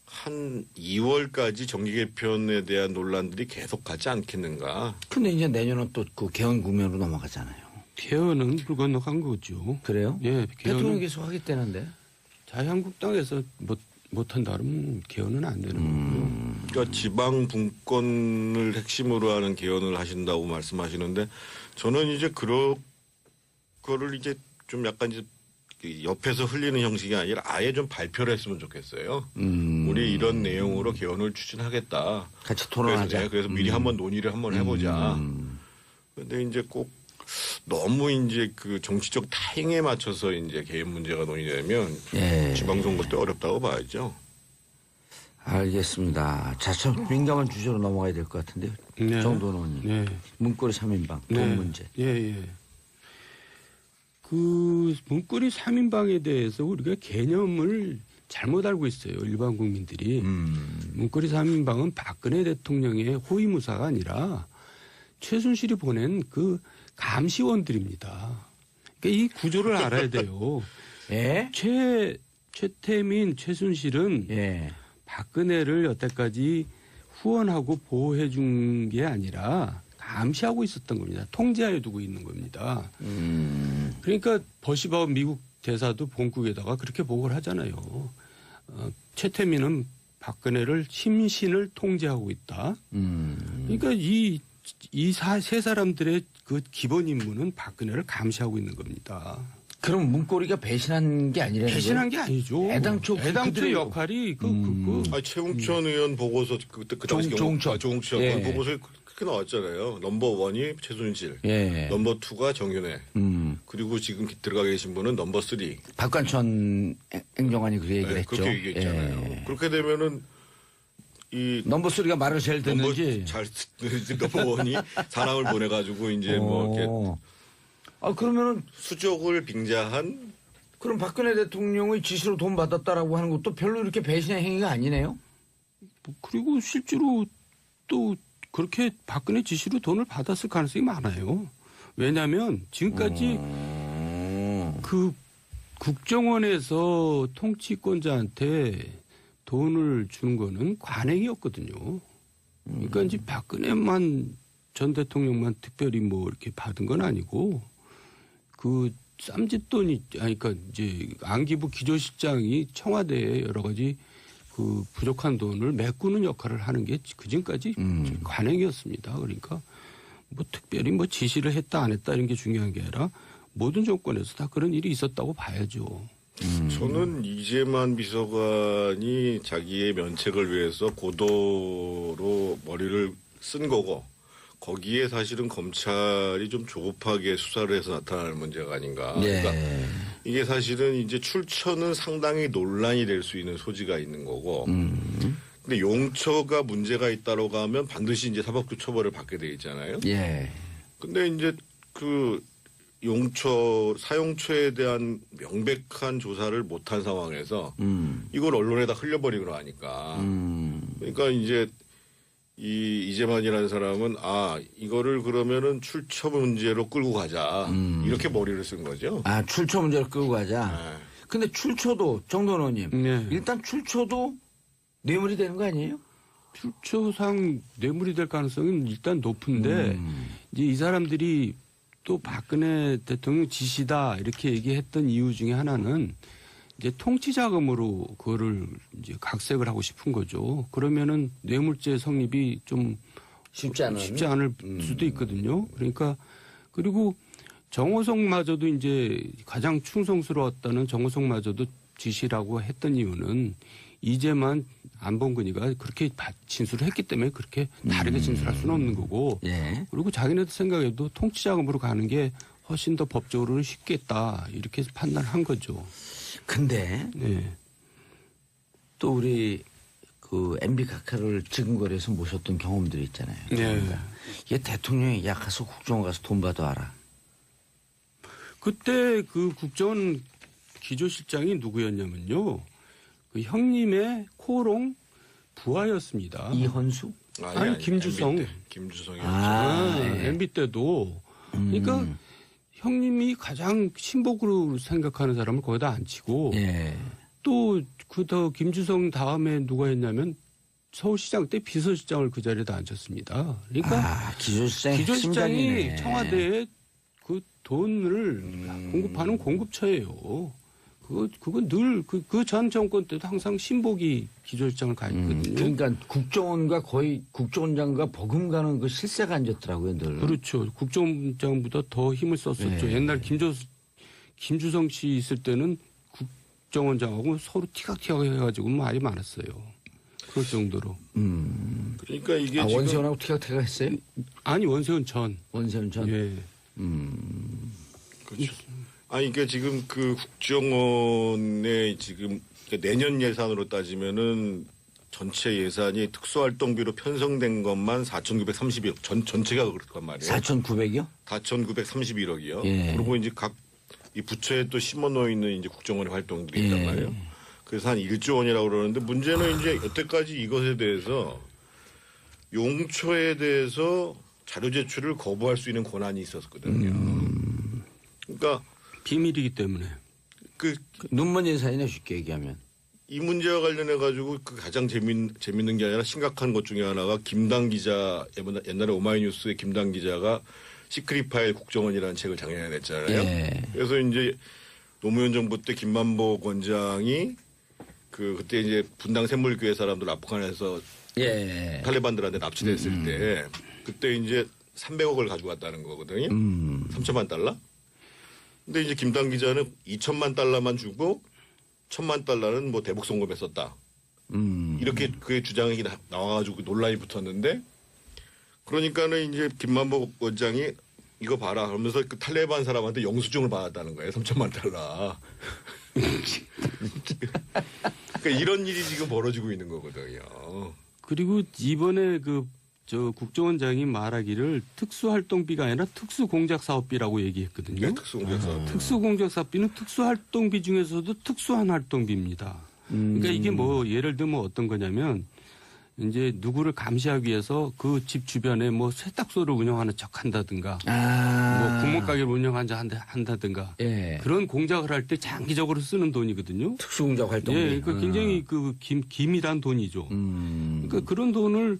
한 2월까지 정기 개편에 대한 논란들이 계속 가지 않겠는가. 근데 이제 내년은 또 그 개헌 국면으로 넘어가잖아요. 개헌은 불 건너간 거죠. 그래요? 예, 대통령이 개헌은 계속 하겠다는데. 자유한국당에서 못한다 그러면 개헌은 안 되는 거고요. 그러니까 지방 분권을 핵심으로 하는 개헌을 하신다고 말씀하시는데 저는 이제 그거를 이제 좀 약간 이제 옆에서 흘리는 형식이 아니라 아예 좀 발표를 했으면 좋겠어요. 우리 이런 내용으로 개헌을 추진하겠다. 같이 토론하자. 그래서 미리 한번 논의를 한번 해보자. 그런데 이제 꼭 너무 이제 그 정치적 타행에 맞춰서 이제 개헌 문제가 논의되면 예. 지방선거 때 어렵다고 봐야죠. 알겠습니다. 자, 참 민감한 주제로 넘어가야 될 것 같은데요. 네. 정도원 의원님. 네. 문고리 3인방 돈 문제. 예. 그 문고리 3인방에 대해서 우리가 개념을 잘못 알고 있어요. 일반 국민들이. 문고리 3인방은 박근혜 대통령의 호위무사가 아니라 최순실이 보낸 그 감시원들입니다. 그러니까 이 구조를 알아야 돼요. 예? 최태민, 최순실은 예. 박근혜를 여태까지 후원하고 보호해 준 게 아니라 감시하고 있었던 겁니다. 통제하여 두고 있는 겁니다. 그러니까 버시바우 미국 대사도 본국에다가 그렇게 보고를 하잖아요. 최태민은 박근혜를 심신을 통제하고 있다. 그러니까 이 세 사람들의 그 기본 임무는 박근혜를 감시하고 있는 겁니다. 그럼 문고리가 배신한 게 아니라는 배신한 게 아니죠. 애당초 그들의 역할이 최웅천 의원 보고서 그때 그 당시 조홍천 예. 보고서에 그렇게 나왔잖아요. 넘버 1이 최순실, 예. 넘버 2가 정윤회, 그리고 지금 들어가 계신 분은 넘버 3. 박관천 행정관이 그 얘기를 했죠. 그렇게 얘기했잖아요. 예. 그렇게 되면은 이 넘버 3가 말을 잘 듣는지. 잘 듣는지 넘버 1이 사람을 보내가지고 이제 뭐 이렇게 그러면은 수족을 빙자한 그럼 박근혜 대통령의 지시로 돈 받았다라고 하는 것도 별로 이렇게 배신의 행위가 아니네요. 그리고 실제로 또 그렇게 박근혜 지시로 돈을 받았을 가능성이 많아요. 왜냐하면 지금까지 그 국정원에서 통치권자한테 돈을 주는 거는 관행이었거든요. 그러니까 이제 박근혜만 전 대통령만 특별히 뭐 이렇게 받은 건 아니고 그 쌈짓돈이 그러니까 이제 안기부 기조실장이 청와대에 여러 가지 그 부족한 돈을 메꾸는 역할을 하는 게 그전까지 관행이었습니다. 그러니까 뭐 특별히 뭐 지시를 했다 안 했다 이런 게 중요한 게 아니라 모든 정권에서 다 그런 일이 있었다고 봐야죠. 저는 이재만 비서관이 자기의 면책을 위해서 고도로 머리를 쓴 거고 거기에 사실은 검찰이 좀 조급하게 수사를 해서 나타나는 문제가 아닌가. 예. 그러니까 이게 사실은 이제 출처는 상당히 논란이 될 수 있는 소지가 있는 거고. 근데 용처가 문제가 있다고 하면 반드시 이제 사법적 처벌을 받게 돼 있잖아요. 예. 근데 이제 그 사용처에 대한 명백한 조사를 못한 상황에서 이걸 언론에다 흘려버리고 하니까. 그러니까 이제 이재만이라는 사람은 이거를 그러면은 출처 문제로 끌고 가자. 이렇게 머리를 쓴 거죠. 출처 문제를 끌고 가자. 네. 근데 출처도 정돈 의원님 네. 일단 출처도 뇌물이 되는 거 아니에요? 출처상 뇌물이 될 가능성은 일단 높은데 이제 이 사람들이 또 박근혜 대통령 지시다 이렇게 얘기했던 이유 중에 하나는 이제 통치 자금으로 그거를 이제 각색을 하고 싶은 거죠. 그러면은 뇌물죄 성립이 좀 쉽지 않을 수도 있거든요. 그러니까 그리고 정호성마저도 이제 가장 충성스러웠다는 정호성마저도 지시라고 했던 이유는 이제만 안봉근이가 그렇게 진술을 했기 때문에 그렇게 다르게 진술할 수는 없는 거고. 예. 그리고 자기네들 생각에도 통치자금으로 가는 게 훨씬 더 법적으로는 쉽겠다 이렇게 판단한 거죠. 근데 네. 또 우리 그 MB 각하를 지금거리에서 모셨던 경험들이 있잖아요. 네. 이게 대통령이 야 가서 국정원 가서 돈 받아와라. 그때 그 국정원 기조실장이 누구였냐면요. 그 형님의 코롱 부하였습니다. 이헌수? 아니, 김주성. MB 때. 김주성이었죠. MB 때도. 그러니까 형님이 가장 신복으로 생각하는 사람을 거기다 앉히고 예. 또 그 더 김주성 다음에 누가 했냐면 서울시장 때 비서실장을 그 자리에다 앉혔습니다. 그러니까 기조실장이 청와대에 그 돈을 공급하는 공급처예요. 그건 늘 그 전 정권 때도 항상 신복이 기조실장을 가 있거든요. 그러니까 국정원과 거의 국정원장과 버금가는 그 실세가 앉았더라고요, 늘. 그렇죠. 국정원장보다 더 힘을 썼었죠. 네. 옛날 김주성 씨 있을 때는 국정원장하고 서로 티각티각 해가지고 말이 많았어요. 그럴 정도로. 그러니까 이게 지금 원세훈하고 티격태격 했어요? 아니 원세훈 전. 원세훈 전? 예. 그렇죠. 아니, 이게 지금 그 국정원의 지금 내년 예산으로 따지면은 전체 예산이 특수활동비로 편성된 것만 4,931억 전체가 그렇단 말이에요. 4,900이요? 4,931억이요. 예. 그리고 이제 각 이 부처에 또 심어놓여 있는 이제 국정원의 활동들이 있단 예. 말이에요. 그래서 한 1조 원이라고 그러는데 문제는 이제 여태까지 이것에 대해서 용처에 대해서 자료 제출을 거부할 수 있는 권한이 있었거든요. 그러니까 비밀이기 때문에. 그 눈먼 예산이네 쉽게 얘기하면. 이 문제와 관련해 가지고 그 가장 재밌는 게 아니라 심각한 것 중에 하나가 김당 기자, 옛날에 오마이뉴스의 김당 기자가 시크릿 파일 국정원이라는 책을 작년에 냈잖아요. 예. 그래서 이제 노무현 정부 때 김만복 원장이 그때 이제 분당 샘물교회 사람들 압록강에서 예. 탈레반들한테 납치됐을 때 그때 이제 300억을 가져갔다는 거거든요. 3천만 달러. 근데 이제 김당 기자는 2천만 달러만 주고 1,000만 달러는 뭐 대북 송금에 썼다. 이렇게 그의 주장이 나와가지고 논란이 붙었는데 그러니까는 이제 김만복 원장이 이거 봐라 하면서 그 탈레반 사람한테 영수증을 받았다는 거예요. 3천만 달러. 그러니까 이런 일이 지금 벌어지고 있는 거거든요. 그리고 이번에 국정원장이 말하기를 특수활동비가 아니라 특수공작사업비라고 얘기했거든요. 네, 특수공작사업. 특수공작사업비는 특수활동비 중에서도 특수한 활동비입니다. 그러니까 이게 뭐 예를 들면 어떤 거냐면 이제 누구를 감시하기 위해서 그 집 주변에 뭐 세탁소를 운영하는 척 한다든가 뭐 구멍가게를 운영한다든가 예. 그런 공작을 할 때 장기적으로 쓰는 돈이거든요. 특수공작 활동비. 예, 그러니까 굉장히 기밀한 돈이죠. 그러니까 그런 돈을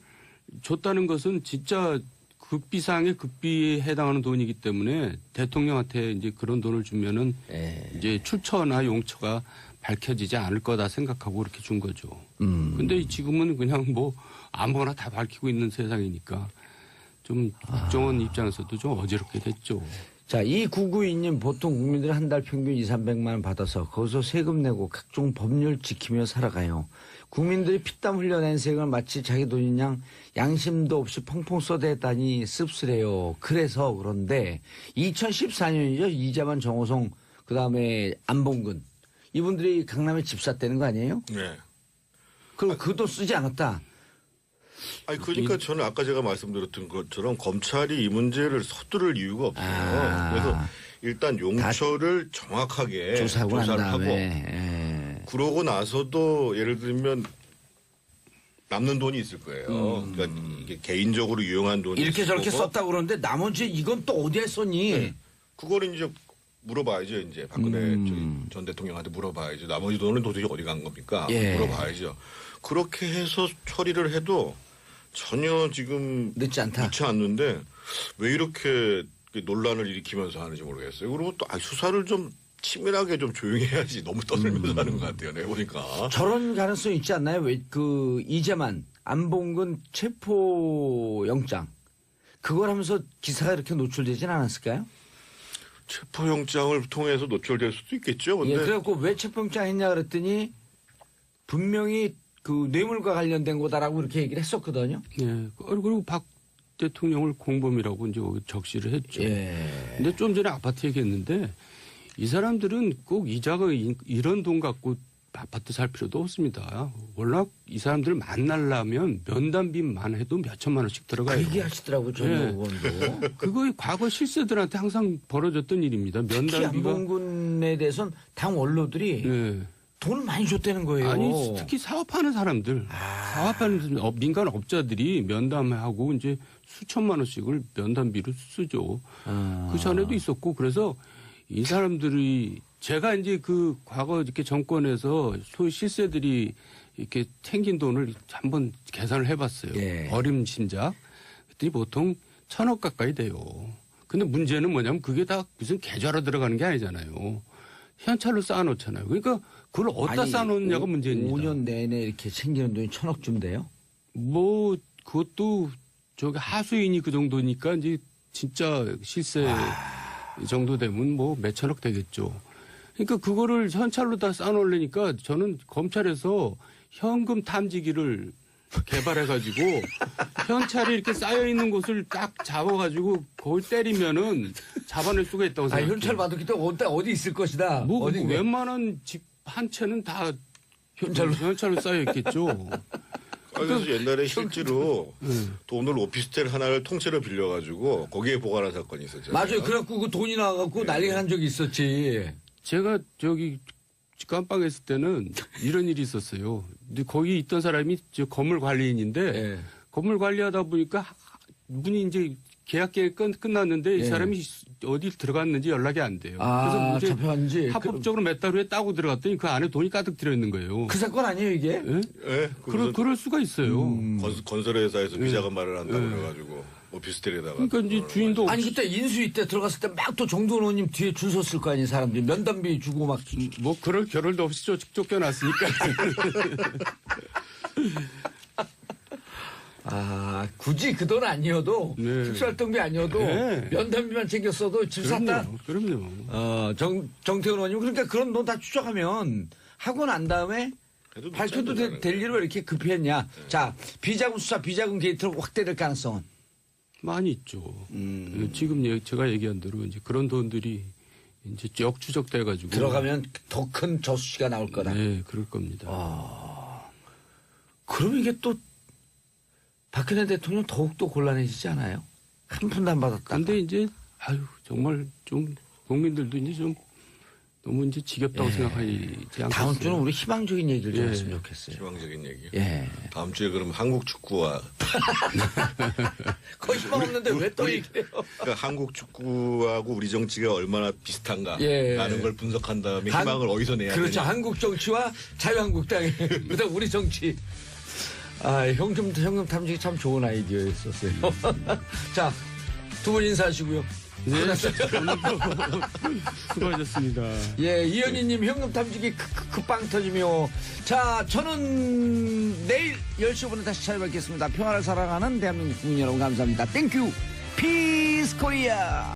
줬다는 것은 진짜 급비상의 급비에 해당하는 돈이기 때문에 대통령한테 이제 그런 돈을 주면은 이제 출처나 용처가 밝혀지지 않을 거다 생각하고 그렇게 준 거죠. 근데 지금은 그냥 뭐 아무거나 다 밝히고 있는 세상이니까 좀 국정원 입장에서도 좀 어지럽게 됐죠. 자, 이 992님 보통 국민들이 한 달 평균 2,300만 원 받아서 거기서 세금 내고 각종 법률 지키며 살아가요. 국민들이 피땀 흘려낸 세금을 마치 자기 돈인 양 양심도 없이 펑펑 쏟아냈다니 씁쓸해요. 그래서 그런데 2014년이죠. 이자만 정호성 그다음에 안봉근 이분들이 강남에 집 샀다는 거 아니에요? 네. 그럼 그 돈 쓰지 않았다. 아니 그러니까 저는 아까 제가 말씀드렸던 것처럼 검찰이 이 문제를 서두를 이유가 없어요. 그래서 일단 용처를 정확하게 조사하고 난 조사를 하고 다음에 그러고 나서도 예를 들면 남는 돈이 있을 거예요. 그러니까 이게 개인적으로 유용한 돈이 이렇게 있을 저렇게 거고. 썼다고 그러는데 나머지 이건 또 어디에 썼니? 네. 그거를 이제 물어봐야죠. 이제 박근혜 전 대통령한테 물어봐야죠. 나머지 돈은 도대체 어디 간 겁니까? 예. 물어봐야죠. 그렇게 해서 처리를 해도 전혀 지금 늦지 않다. 늦지 않는데 왜 이렇게 논란을 일으키면서 하는지 모르겠어요. 그리고 또 수사를 좀 치밀하게 좀 조용히 해야지 너무 떠들면서 하는 것 같아요. 내가 보니까. 저런 가능성이 있지 않나요? 왜 그 이재만 안봉근 체포 영장 그걸 하면서 기사가 이렇게 노출되진 않았을까요? 체포영장을 통해서 노출될 수도 있겠죠. 근데 예, 그래갖고 왜 체포영장 했냐 그랬더니 분명히 그 뇌물과 관련된 거다라고 이렇게 얘기를 했었거든요. 예. 그리고 박 대통령을 공범이라고 이제 적시를 했죠. 예. 근데 좀 전에 아파트 얘기했는데 이 사람들은 꼭 이자가 이런 돈 갖고 아파트 살 필요도 없습니다. 워낙 이 사람들 만나려면 면담비만 해도 몇 천만 원씩 들어가요. 그 얘기 하시더라고요, 전 예. 의원도. 그거 과거 실세들한테 항상 벌어졌던 일입니다. 특히 면담비가. 안봉근에 대해서는 당 원로들이 예. 돈을 많이 줬다는 거예요. 아니 특히 사업하는 사람들, 사업하는 민간 업자들이 면담하고 이제 수천만 원씩을 면담비로 쓰죠. 그 전에도 있었고 그래서 이 사람들이 제가 이제 그 과거 이렇게 정권에서 소위 실세들이 이렇게 챙긴 돈을 한번 계산을 해봤어요. 예. 어림짐작. 그랬더니 보통 1,000억 가까이 돼요. 근데 문제는 뭐냐면 그게 다 무슨 계좌로 들어가는 게 아니잖아요. 현찰로 쌓아놓잖아요. 그러니까 그걸 어디다 쌓아놓느냐가 문제입니다. 5년 내내 이렇게 챙기는 돈이 1,000억쯤 돼요? 뭐 그것도 저기 하수인이 그 정도니까 이제 진짜 실세 정도 되면 뭐 몇천억 되겠죠. 그러니까 그거를 현찰로 다 쌓아놓으려니까 저는 검찰에서 현금 탐지기를 개발해가지고 현찰이 이렇게 쌓여있는 곳을 딱 잡아가지고 그걸 때리면은 잡아낼 수가 있다고 아, 생각해요. 현찰 받았기 때문에 어디 있을 것이다. 뭐 어디 웬만한 집 한 채는 다 현찰로 쌓여있겠죠. 그래서 옛날에 실제로 돈을 오피스텔 하나를 통째로 빌려가지고 거기에 보관한 사건이 있었잖아요. 맞아요. 그래갖고 그 돈이 나와갖고 난리가 난 적이 있었지. 제가 저기 깜빵에 있을 때는 이런 일이 있었어요. 근데 거기 있던 사람이 저 건물 관리인인데 예. 건물 관리하다 보니까 분이 이제 계약 기간이 끝났는데 이 예. 사람이 어디 들어갔는지 연락이 안 돼요. 아, 그래서 잡혀간지. 합법적으로 몇 달 후에 따고 들어갔더니 그 안에 돈이 가득 들어있는 거예요. 그 사건 아니에요, 이게? 예? 예, 그럴 수가 있어요. 건설회사에서 비자금 마련한다고 그래가지고 오피스텔에다가. 그러니까 이제 주인도 아니, 그때 인수위 때 들어갔을 때 막 또 정두원 의원님 뒤에 줄 섰을 거 아니에요, 사람들이. 면담비 주고 막. 뭐 그럴 겨를도 없이 쫓겨났으니까. 아, 굳이 그 돈 아니어도, 네. 특수활동비 아니어도, 네. 면담비만 챙겼어도 집 샀다. 그럼요. 정태훈 의원님. 그러니까 그런 돈 다 추적하면 하고 난 다음에 해도 밝혀도 늦지 않나요? 될 일을 왜 이렇게 급히 했냐. 자, 비자금 수사, 비자금 게이트로 확대될 가능성은? 많이 있죠. 지금 제가 얘기한 대로 이제 그런 돈들이 이제 역추적돼가지고 들어가면 더 큰 저수지가 나올 거다. 네, 그럴 겁니다. 그러면 이게 또 박근혜 대통령 더욱더 곤란해지지 않아요? 한 푼도 안 받았다. 근데 이제 정말 좀 국민들도 이제 좀 너무 이제 지겹다고 생각하지 않겠어요. 다음 주는 우리 희망적인 얘기를 좀 예. 했으면 좋겠어요. 희망적인 얘기. 예. 다음 주에 그럼 한국 축구와 거의 희망 없는데 왜 또 얘기해요? 그러니까 한국 축구하고 우리 정치가 얼마나 비슷한가라는 예. 걸 분석한 다음에 한- 희망을 어디서 내야 그렇죠. 되냐. 한국 정치와 자유한국당의 그다음 우리 정치. 아, 현금 탐지기 참 좋은 아이디어였었어요. 자, 두 분 인사하시고요. 네, 오늘도 수고하셨습니다. 예, 이현희님 현금 탐지기 크빵 터지며. 자, 저는 내일 10시 5분에 다시 찾아뵙겠습니다. 평화를 사랑하는 대한민국 국민 여러분 감사합니다. 땡큐. 피스 코리아.